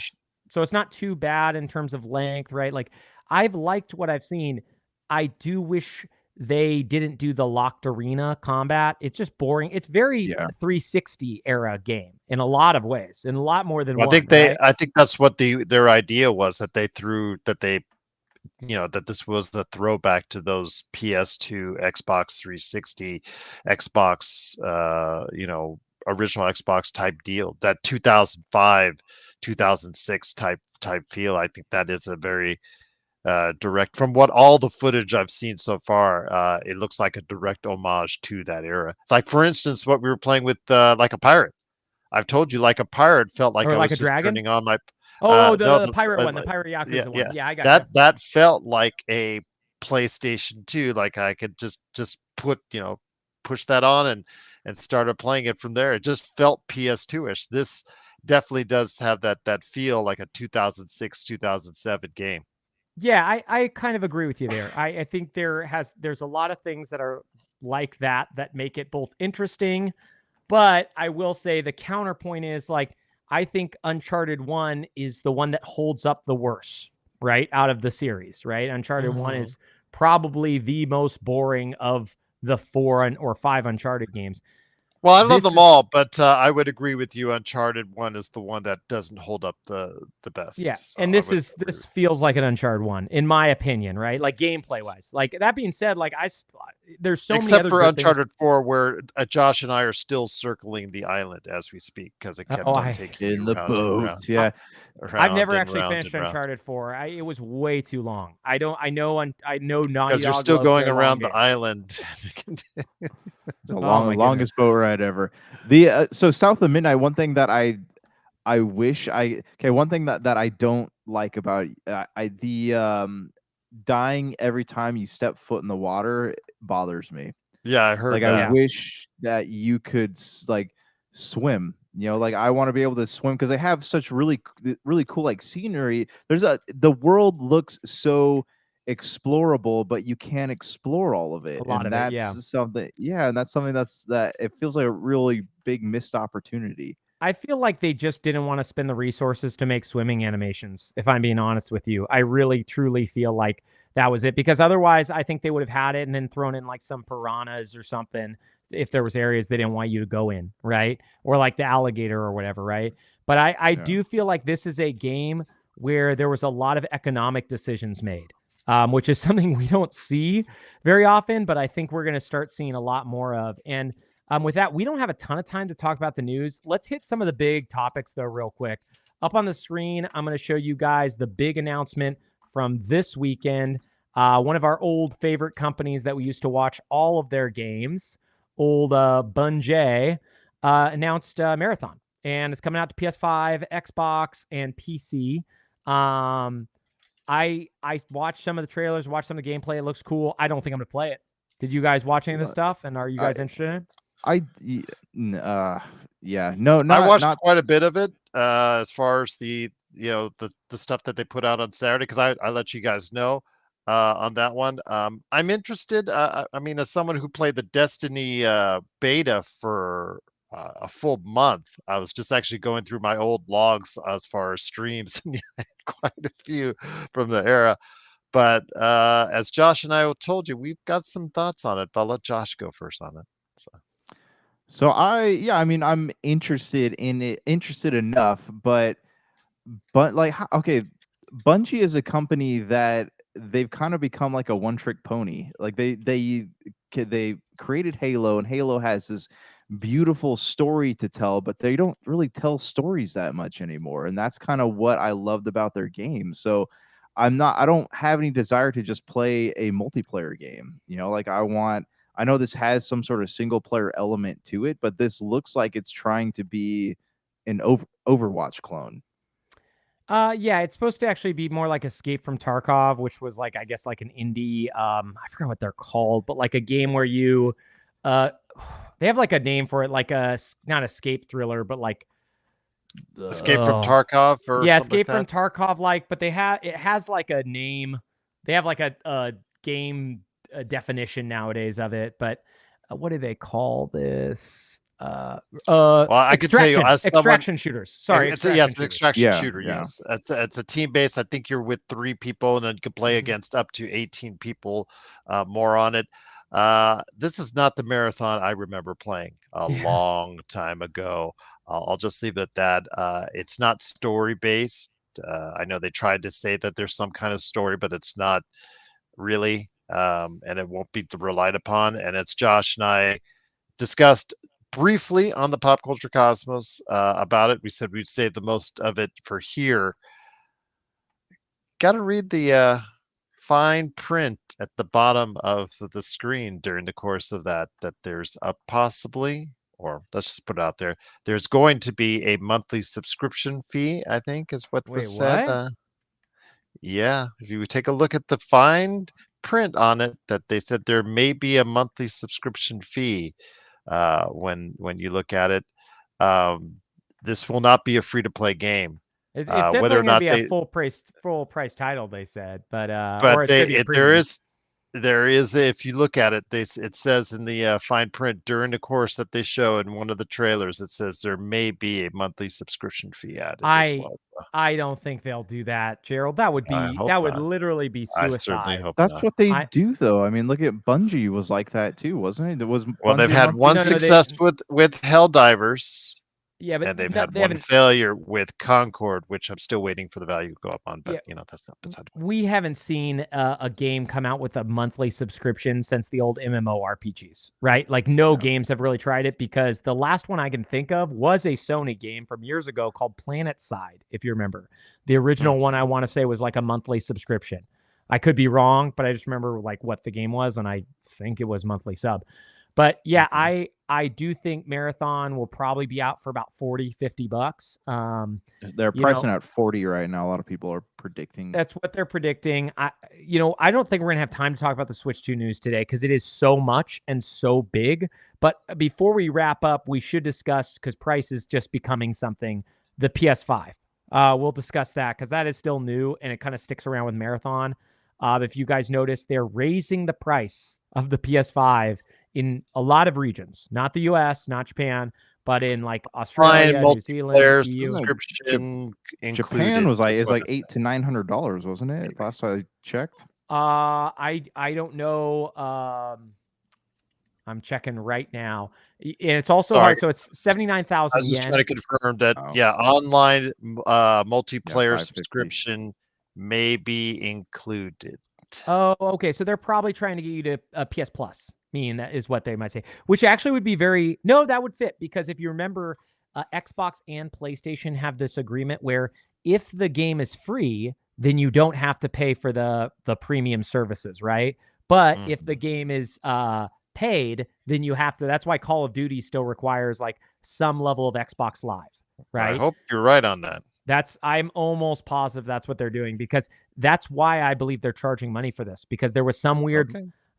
So it's not too bad in terms of length, right? Like I've liked what I've seen. I do wish they didn't do the locked arena combat. It's just boring. It's very 360 era game in a lot of ways, in a lot more than one. I think that's what their idea was, that they that this was a throwback to those PS2, Xbox 360, Xbox, original Xbox type deal, that 2005, 2006 type feel. I think that is a very direct, from what all the footage I've seen so far, it looks like a direct homage to that era. It's like, for instance, what we were playing with Like a Pirate. I've told you, Like a Pirate felt like I was just turning on my the pirate one, the Pirate Yakuza one. Yeah, I got that. That felt like a PlayStation 2. Like I could just put, push that on and started playing it from there. It just felt PS2-ish. This definitely does have that feel like a 2006, 2007 game. Yeah, I kind of agree with you there. I think there's a lot of things that are like that make it both interesting, but I will say the counterpoint is, like, I think Uncharted 1 is the one that holds up the worst, right, out of the series, right? Uncharted 1 is probably the most boring of the 4 or 5 Uncharted games. Well, I love them all, but I would agree with you. Uncharted 1 is the one that doesn't hold up the best. Yeah, so and this feels like an Uncharted 1, in my opinion, right? Like gameplay wise. Like, that being said, like there's so many other for Uncharted 4, where Josh and I are still circling the island as we speak, because it kept on taking in the boat. I've never actually finished Uncharted 4. It was way too long. I know Naughty Dog, because you're still going around the island. It's the longest boat ride ever. So South of Midnight, one thing that I wish one thing that I don't like about dying every time you step foot in the water bothers me. Yeah, I heard that. I wish that you could like swim. Like I want to be able to swim, because they have such really cool like scenery. The world looks so explorable, but you can't explore all of it. Something. Yeah, and that's something that it feels like a really big missed opportunity. I feel like they just didn't want to spend the resources to make swimming animations, if I'm being honest with you. I really, truly feel like that was it, because otherwise I think they would have had it and then thrown in like some piranhas or something if there was areas they didn't want you to go in, right? Or like the alligator or whatever, right? But I do feel like this is a game where there was a lot of economic decisions made, which is something we don't see very often, but I think we're going to start seeing a lot more of. And with that, we don't have a ton of time to talk about the news. Let's hit some of the big topics, though, real quick. Up on the screen, I'm going to show you guys the big announcement from this weekend. One of our old favorite companies that we used to watch all of their games, old Bungie, announced Marathon. And it's coming out to PS5, Xbox, and PC. I watched some of the trailers, watched some of the gameplay. It looks cool. I don't think I'm going to play it. Did you guys watch any of this stuff? And are you guys interested in it? Yeah, no, I watched not. quite a bit of it as far as the the stuff that they put out on Saturday because I let you guys know on that one. I'm interested. I mean, as someone who played the Destiny beta for a full month, I was just actually going through my old logs as far as streams, and I had quite a few from the era. But as Josh and I told you, we've got some thoughts on it. But I'll let Josh go first on it. So. So I mean, I'm interested in it, interested enough, but like, okay, Bungie is a company that they've kind of become like a one-trick pony. Like they created Halo, and Halo has this beautiful story to tell, but they don't really tell stories that much anymore. And that's kind of what I loved about their game. So I don't have any desire to just play a multiplayer game. Like I know this has some sort of single player element to it, but this looks like it's trying to be an Overwatch clone. Yeah, it's supposed to actually be more like Escape from Tarkov, which was like, I guess, like an indie, I forgot what they're called, but like a game where you, they have like a name for it, like not escape thriller, but like Escape from Tarkov or yeah, something Escape like from Tarkov, like, but it has like a name. They have like a game definition nowadays of it, but what do they call this? Well, I can tell you, as someone, extraction shooters. Sorry, it's extraction an shooters. extraction Yeah, shooter. yeah. Yes, it's a team base. I think you're with 3 people, and then you can play against up to 18 people. More on it. This is not the marathon I remember playing a long time ago. I'll just leave it at that. It's not story based. I know they tried to say that there's some kind of story, but it's not really, and it won't be relied upon. And it's Josh and I discussed briefly on the Pop Culture Cosmos about it. We said we'd save the most of it for here. Got to read the fine print at the bottom of the screen during the course of that there's a possibly, or let's just put it out there, there's going to be a monthly subscription fee, I think is what was said. Yeah, if you take a look at the fine print on it, that they said there may be a monthly subscription fee when you look at it. This will not be a free-to-play game. It's definitely whether or going to not be they, a full price title, they said, but or it's going to be a there is, if you look at it, it says in the fine print during the course that they show in one of the trailers, it says there may be a monthly subscription fee added as well. I don't think they'll do that, Gerald. That would literally be suicide. I certainly hope That's not. what they do, though. I mean, look at Bungie was like that too, wasn't it? There was they've had one success with Helldivers. Yeah, but and they've had one failure with Concord, which I'm still waiting for the value to go up on. But that's not beside the point. We haven't seen a game come out with a monthly subscription since the old MMORPGs, right? Like no games have really tried it, because the last one I can think of was a Sony game from years ago called Planet Side, if you remember. The original one I want to say was like a monthly subscription. I could be wrong, but I just remember like what the game was, and I think it was monthly sub. But yeah, I do think Marathon will probably be out for about $40-$50. They're pricing at 40 right now. A lot of people are predicting. That's what they're predicting. I don't think we're gonna have time to talk about the Switch 2 news today, because it is so much and so big. But before we wrap up, we should discuss, because price is just becoming something, the PS5. We'll discuss that, because that is still new and it kind of sticks around with Marathon. If you guys notice, they're raising the price of the PS5 in a lot of regions, not the US, not Japan, but in like Australia, New Zealand, EU. Subscription Japan was like $800 to $900, wasn't it? Last I checked. I don't know. I'm checking right now, and it's also hard. So it's 79,000 yen. I was just yen. trying to confirm that. Online multiplayer subscription may be included. Oh, okay. So they're probably trying to get you to PS Plus. That is what they might say, which actually would be that would fit, because if you remember, Xbox and PlayStation have this agreement where if the game is free, then you don't have to pay for the premium services, right? But if the game is paid, then you have to. That's why Call of Duty still requires like some level of Xbox Live, right? I hope you're right on that. I'm almost positive that's what they're doing, because that's why I believe they're charging money for this, because there was some weird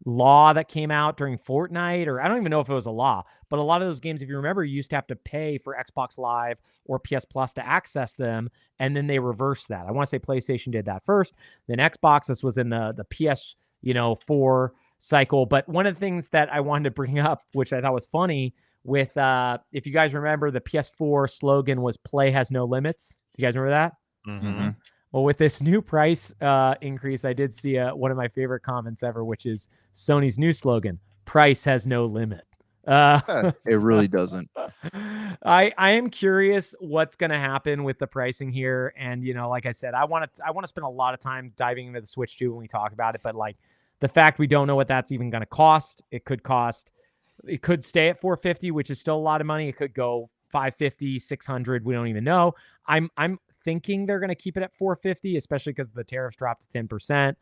law that came out during Fortnite, or I don't even know if it was a law, but a lot of those games, if you remember, you used to have to pay for Xbox Live or PS Plus to access them, and then they reversed that. I want to say PlayStation did that first, then Xbox. This was in the PS 4 cycle. But one of the things that I wanted to bring up, which I thought was funny, with if you guys remember, the PS4 slogan was "Play has no limits." Do you guys remember that? Mm-hmm. Well, with this new price increase, I did see one of my favorite comments ever, which is Sony's new slogan: "Price has no limit." It really doesn't. I am curious what's going to happen with the pricing here, and like I said, I want to spend a lot of time diving into the Switch 2 when we talk about it. But like the fact we don't know what that's even going to cost, it could stay at 450, which is still a lot of money. It could go 550, 600. We don't even know. I'm thinking they're going to keep it at 450, especially because the tariffs dropped to 10%.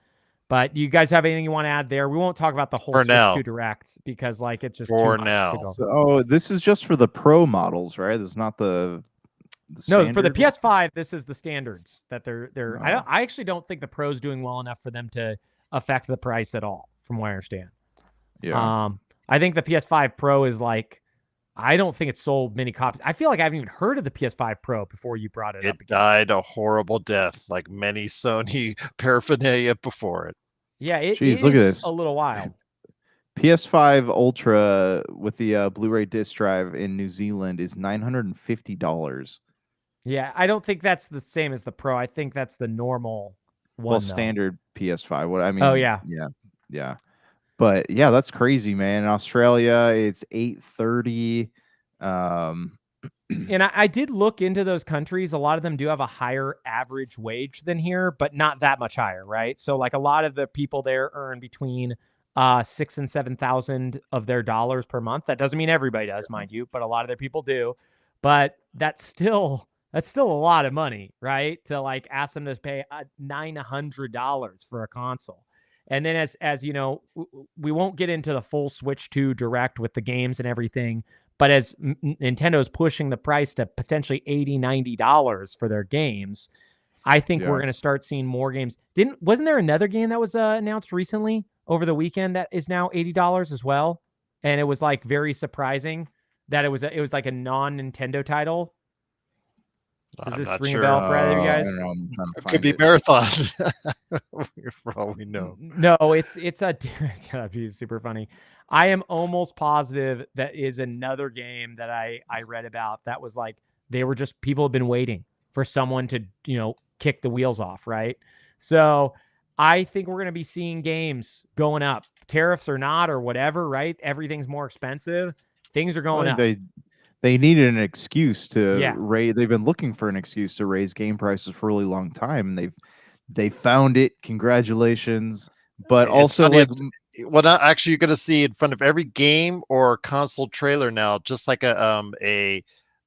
But do you guys have anything you want to add there? We won't talk about the whole For Switch now. 2 Directs because like it's just For too much now. to go. Oh, this is just for the Pro models, right? This is not the No, for the standard? PS5, this is the standards that they're. Oh. I actually don't think the Pro's doing well enough for them to affect the price at all, from what I understand. Yeah. I think the PS5 Pro is like, I don't think it sold many copies. I feel like I haven't even heard of the PS5 Pro before you brought it up. It died a horrible death, like many Sony paraphernalia before it. Yeah, it Jeez, is look at this. a little wild. PS5 Ultra with the Blu-ray disc drive in New Zealand is $950. Yeah, I don't think that's the same as the Pro. I think that's the normal one. Well, though. standard PS5. What I mean? Oh yeah, yeah. But yeah, that's crazy, man. In Australia, it's $830. And I did look into those countries. A lot of them do have a higher average wage than here, but not that much higher, right? So like a lot of the people there earn between $6,000 and $7,000 of their dollars per month. That doesn't mean everybody does, mind you, but a lot of their people do. But that's still a lot of money, right? To like ask them to pay $900 for a console. And then as you know, we won't get into the full Switch 2 Direct with the games and everything. But as Nintendo's pushing the price to potentially $80, $90 for their games, I think we're going to start seeing more games. Wasn't there another game that was announced recently over the weekend that is now $80 as well? And it was like very surprising that it was like a non-Nintendo title. Does this ring a bell for either of you guys? I don't know, I'm trying to It find could be it. Marathon, for all we know. No, it's a that'd be super funny. I am almost positive that is another game that I read about that was like they were just people have been waiting for someone to kick the wheels off, right? So I think we're going to be seeing games going up, tariffs or not or whatever, right? Everything's more expensive. Things are going up. They needed an excuse to Yeah. raise. They've been looking for an excuse to raise game prices for a really long time, and they found it. Congratulations! But It's also, funny, like, well, now actually, you're going to see in front of every game or console trailer now, just like a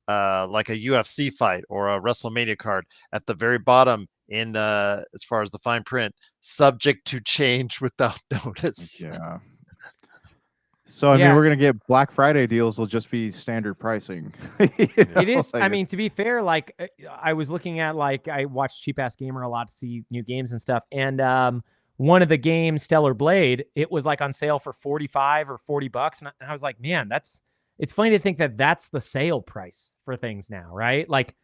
UFC fight or a WrestleMania card at the very bottom in as far as the fine print, subject to change without notice. yeah. So I mean, we're gonna get Black Friday deals. Will just be standard pricing. It is. I mean, to be fair, like I was looking at, like I watched Cheap Ass Gamer a lot to see new games and stuff, and one of the games, Stellar Blade, it was like on sale for $45 or $40, and I was like, man, it's funny to think that that's the sale price for things now, right? Like,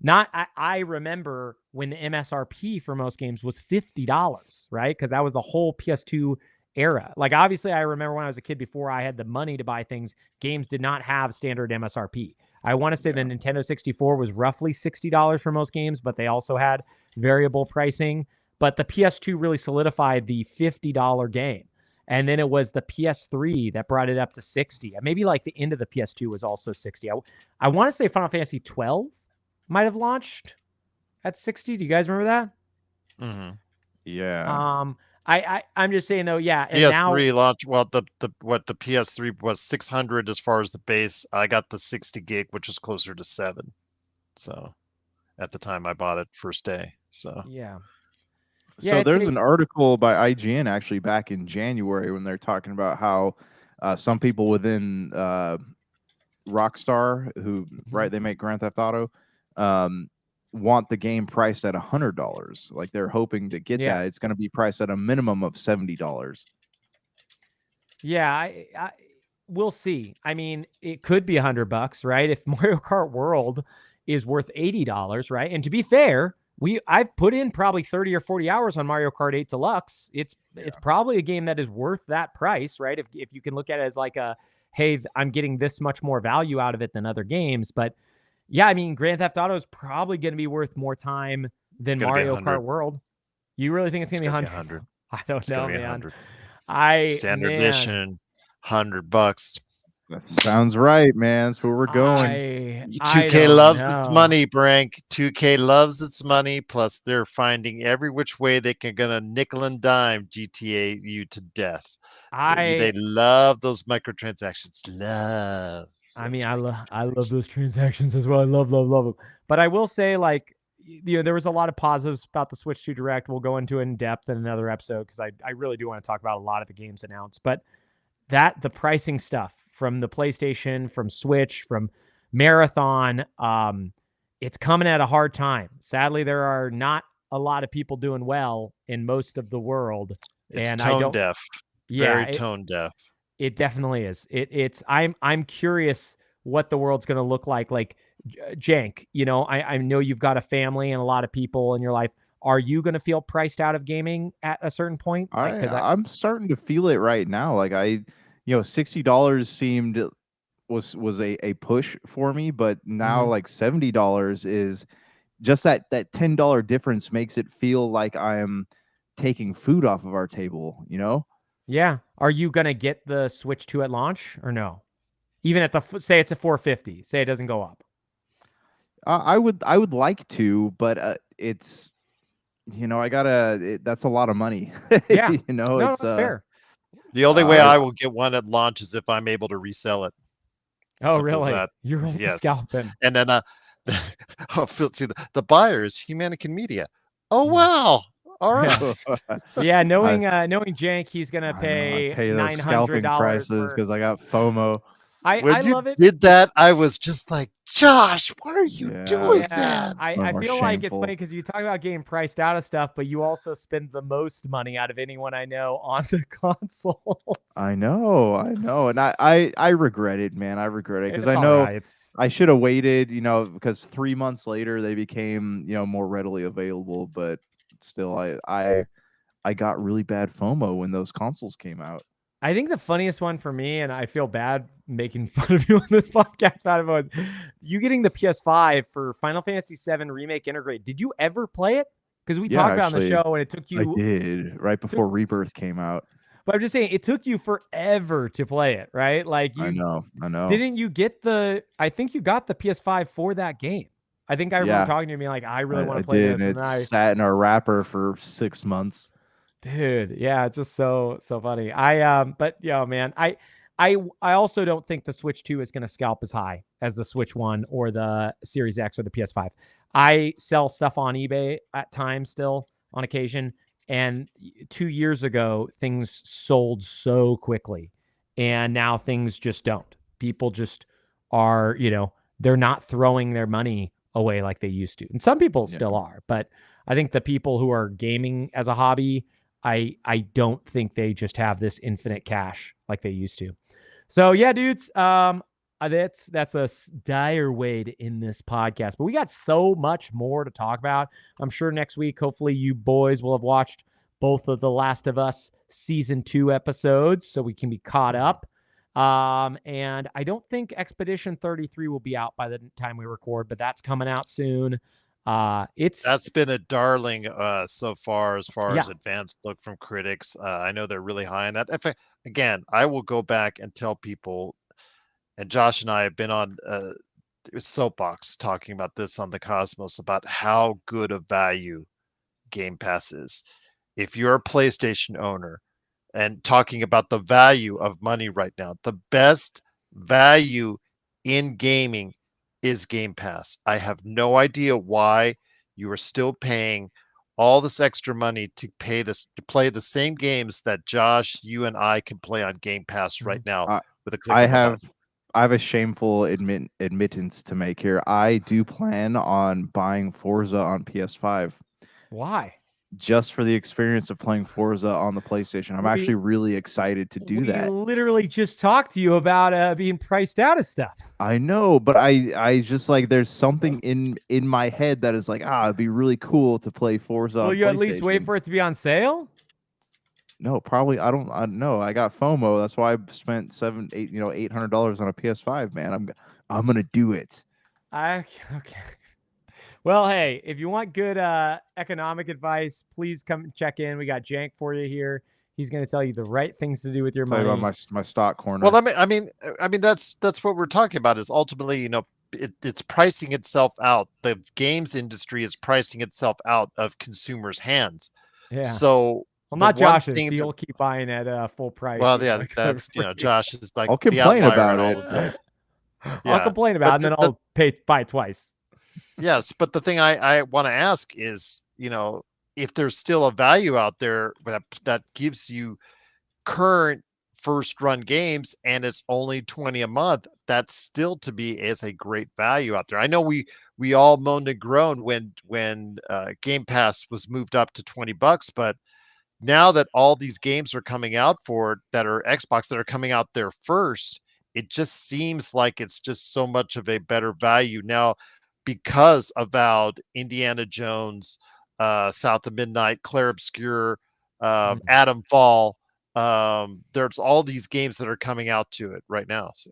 I remember when the MSRP for most games was $50, right? Because that was the whole PS2 era. Like, obviously, I remember when I was a kid, before I had the money to buy things, games did not have standard MSRP. I want to say the Nintendo 64 was roughly $60 for most games, but they also had variable pricing. But the PS2 really solidified the $50 game. And then it was the PS3 that brought it up to 60. Maybe like the end of the PS2 was also 60. I want to say Final Fantasy 12 might have launched at 60. Do you guys remember that? Mm-hmm. Yeah. I'm just saying though, yeah. And PS3 now launched. Well, the PS3 was 600 as far as the base. I got the 60 gig, which was closer to 7. So at the time I bought it first day. So yeah. So there's an article by IGN actually back in January when they're talking about how some people within Rockstar, who they make Grand Theft Auto, want the game priced at $100. Like they're hoping to get that. It's going to be priced at a minimum of $70. Yeah, we'll see. I mean, it could be $100, right? If Mario Kart World is worth $80, right? And to be fair, I've put in probably 30 or 40 hours on Mario Kart 8 Deluxe. It's probably a game that is worth that price, right? If you can look at it as like a, hey, I'm getting this much more value out of it than other games. But yeah, I mean, Grand Theft Auto is probably going to be worth more time It's than gonna be Mario Kart 100. World. You really think it's It's going to be gonna be 100? 100. I don't It's know, gonna be man. 100. Standard Man, edition, $100. That sounds right, man. That's where we're going. I 2K don't loves its know. money, Brank. 2K loves its money. Plus, they're finding every which way they can gonna nickel and dime GTA you to death. They love those microtransactions. Love. I those mean, I love microtransactions. those transactions as well. I love them. But I will say, like, there was a lot of positives about the Switch 2 Direct. We'll go into it in depth in another episode because I really do want to talk about a lot of the games announced. But the pricing stuff from the PlayStation, from Switch, from Marathon, it's coming at a hard time. Sadly, there are not a lot of people doing well in most of the world, It's and I tone don't. deaf. Yeah, Very tone deaf. it definitely is. It's I'm curious what the world's going to look like. Like Jank, I know you've got a family and a lot of people in your life. Are you going to feel priced out of gaming at a certain point? Like, because I'm starting to feel it right now. Like $60 seemed was a push for me, but now like $70 is just that $10 difference makes it feel like I'm taking food off of our table, Yeah. Are you going to get the Switch 2 at launch or no? Even at say it's a 450, say it doesn't go up. I would like to, but it's that's a lot of money. Yeah. No, it's that's fair. The only way I will get one at launch is if I'm able to resell it. Oh, Simple as really? that. You're only Yes. scalping. And then see the buyer is Humanican Media. Oh wow. All right. Yeah, knowing Jank, he's gonna pay pay those scalping $900 prices because I got FOMO. I love it. Did that, I was just like, Josh, what are you doing, Yeah, man? I feel like it's funny because you talk about getting priced out of stuff, but you also spend the most money out of anyone I know on the consoles. I know, and I regret it, man. I regret it because I It's all know right. I should have waited, because 3 months later they became, more readily available. But still, I got really bad FOMO when those consoles came out. I think the funniest one for me, and I feel bad making fun of you on this podcast about it, was you getting the PS5 for Final Fantasy VII Remake Integrate. Did you ever play it? Because we talked about it on the show, and it took you. I did right before Rebirth came out. But I'm just saying, it took you forever to play it, right? Like I know. Didn't you get I think you got the PS5 for that game. I think I remember talking to you and being like, I really want to play did, this. And And it sat in our wrapper for 6 months. Dude, yeah, it's just so funny. But man, I also don't think the Switch 2 is going to scalp as high as the Switch 1 or the Series X or the PS5. I sell stuff on eBay at times still on occasion. And 2 years ago, things sold so quickly. And now things just don't. People just are, they're not throwing their money away like they used to. And some people still are. But I think the people who are gaming as a hobby, I don't think they just have this infinite cash like they used to. So yeah, dudes, that's a dire way to end this podcast, but we got so much more to talk about. I'm sure next week, hopefully you boys will have watched both of the Last of Us season 2 episodes so we can be caught up. And I don't think Expedition 33 will be out by the time we record, but that's coming out soon. That's been a darling so far as advanced look from critics. I know they're really high on that. Again, I will go back and tell people, and Josh and I have been on soapbox talking about this on the Cosmos about how good a value Game Pass is. If you're a PlayStation owner and talking about the value of money right now, the best value in gaming is Game Pass. I have no idea why you are still paying all this extra money to play the same games that Josh, you and I can play on Game Pass right now with a click of a button. I have a shameful admittance to make here. I do plan on buying Forza on PS5. Why? just for the experience of playing Forza on the PlayStation. I'm actually really excited to do that. We literally just talked to you about being priced out of stuff. I know, but I just like there's something in my head that is like, it'd be really cool to play Forza on Will you PlayStation. at least wait for it to be on sale? No, probably I don't know. I got FOMO. That's why I spent $800 on a PS5, man. I'm gonna do it. Okay. Well, hey, if you want good economic advice, please come check in. We got Jank for you here. He's going to tell you the right things to do with your money. Tell you about my stock corner. Well, I mean, that's what we're talking about. Is ultimately, it's pricing itself out. The games industry is pricing itself out of consumers' hands. Yeah. So, well, not Josh's. He'll keep buying at full price. Well, yeah, that's Josh is like I'll complain about it. I'll complain about it, and then I'll buy it twice. Yes, but the thing I want to ask is, if there's still a value out there that gives you current first run games and it's only 20 a month, that's still to be as a great value out there. I know we all moaned and groaned when Game Pass was moved up to $20, but now that all these games are coming out that are Xbox that are coming out there first, it just seems like it's just so much of a better value now because Avowed, Indiana Jones, South of Midnight, Clair Obscur, Adam Fall. There's all these games that are coming out to it right now. So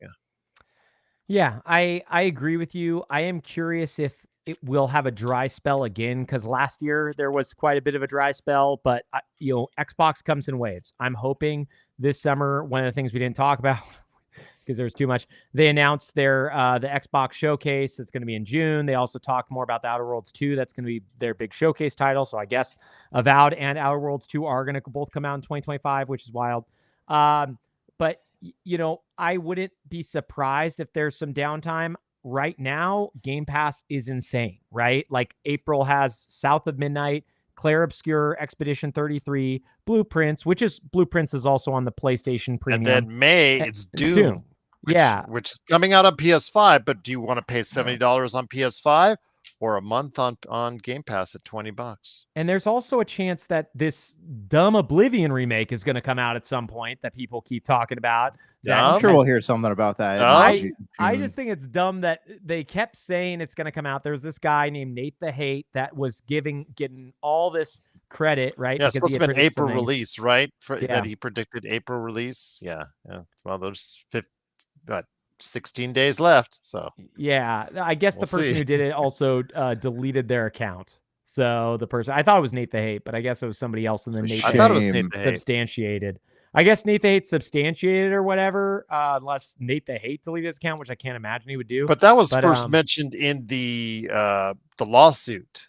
yeah, I agree with you. I am curious if it will have a dry spell again, because last year there was quite a bit of a dry spell, but Xbox comes in waves. I'm hoping this summer, one of the things we didn't talk about because there's too much, they announced their the Xbox showcase. It's going to be in June. They also talked more about the Outer Worlds 2. That's going to be their big showcase title. So I guess Avowed and Outer Worlds 2 are going to both come out in 2025, which is wild. But I wouldn't be surprised if there's some downtime. Right now, Game Pass is insane, right? Like April has South of Midnight, Clair Obscur, Expedition 33, Blueprints is also on the PlayStation Premium. And then May, it's Doom. Which is coming out on PS5, but do you want to pay $70 on PS5 or a month on Game Pass at $20? And there's also a chance that this dumb Oblivion remake is going to come out at some point that people keep talking about. I'm sure we'll hear something about that. I just think it's dumb that they kept saying it's going to come out. There's this guy named Nate the Hate that was getting all this credit, right? Yeah, it's supposed to be an April release, right? That he predicted April release. Yeah. Well, there's 16 days left. So yeah, I guess the person who did it also deleted their account. So the person, I thought it was Nate the Hate, but I guess it was somebody else. And then Nate I thought it was Nate the Hate. Substantiated. I guess Nate the Hate substantiated or whatever, unless Nate the Hate deleted his account, which I can't imagine he would do. But that was first mentioned in the lawsuit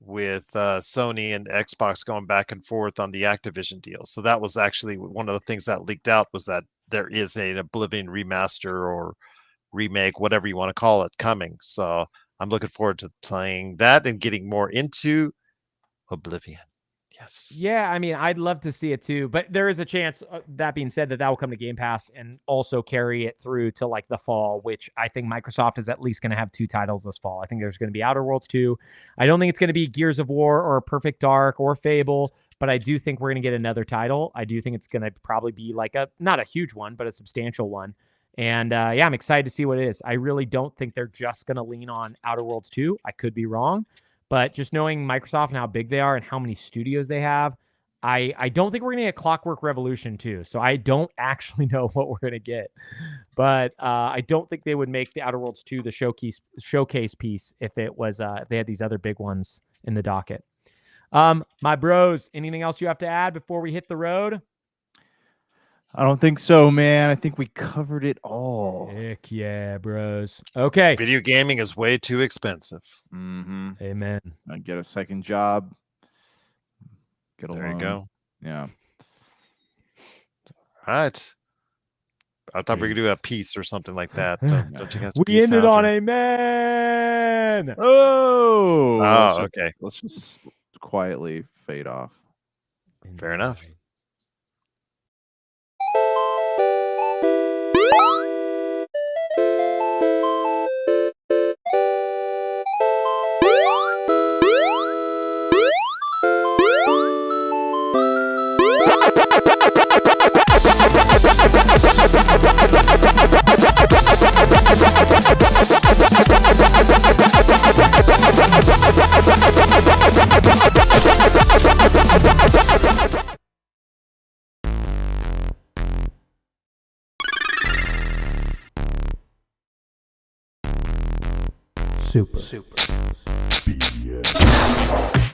with Sony and Xbox going back and forth on the Activision deal. So that was actually one of the things that leaked out, was that there is an Oblivion remaster or remake, whatever you want to call it, coming. So I'm looking forward to playing that and getting more into Oblivion. Yes. Yeah, I mean, I'd love to see it too, but there is a chance, that being said, that will come to Game Pass and also carry it through to like the fall, which I think Microsoft is at least going to have 2 titles this fall. I think there's going to be Outer Worlds 2. I don't think it's going to be Gears of War or Perfect Dark or Fable, but I do think we're going to get another title. I do think it's going to probably be like not a huge one, but a substantial one. And I'm excited to see what it is. I really don't think they're just going to lean on Outer Worlds 2. I could be wrong. But just knowing Microsoft and how big they are and how many studios they have, I don't think we're going to get Clockwork Revolution 2. So I don't actually know what we're going to get. But I don't think they would make the Outer Worlds 2 the showcase piece if it was if they had these other big ones in the docket. My bros, anything else you have to add before we hit the road? I don't think so, man. I think we covered it all. Heck yeah, bros. Okay. Video gaming is way too expensive. Mm-hmm. Amen. I get a second job. There you go. Yeah. All right. I thought we could do a piece or something like that. Don't you guys? We ended on amen. Oh, okay. Let's just quietly fade off. Fair enough. Super. BS.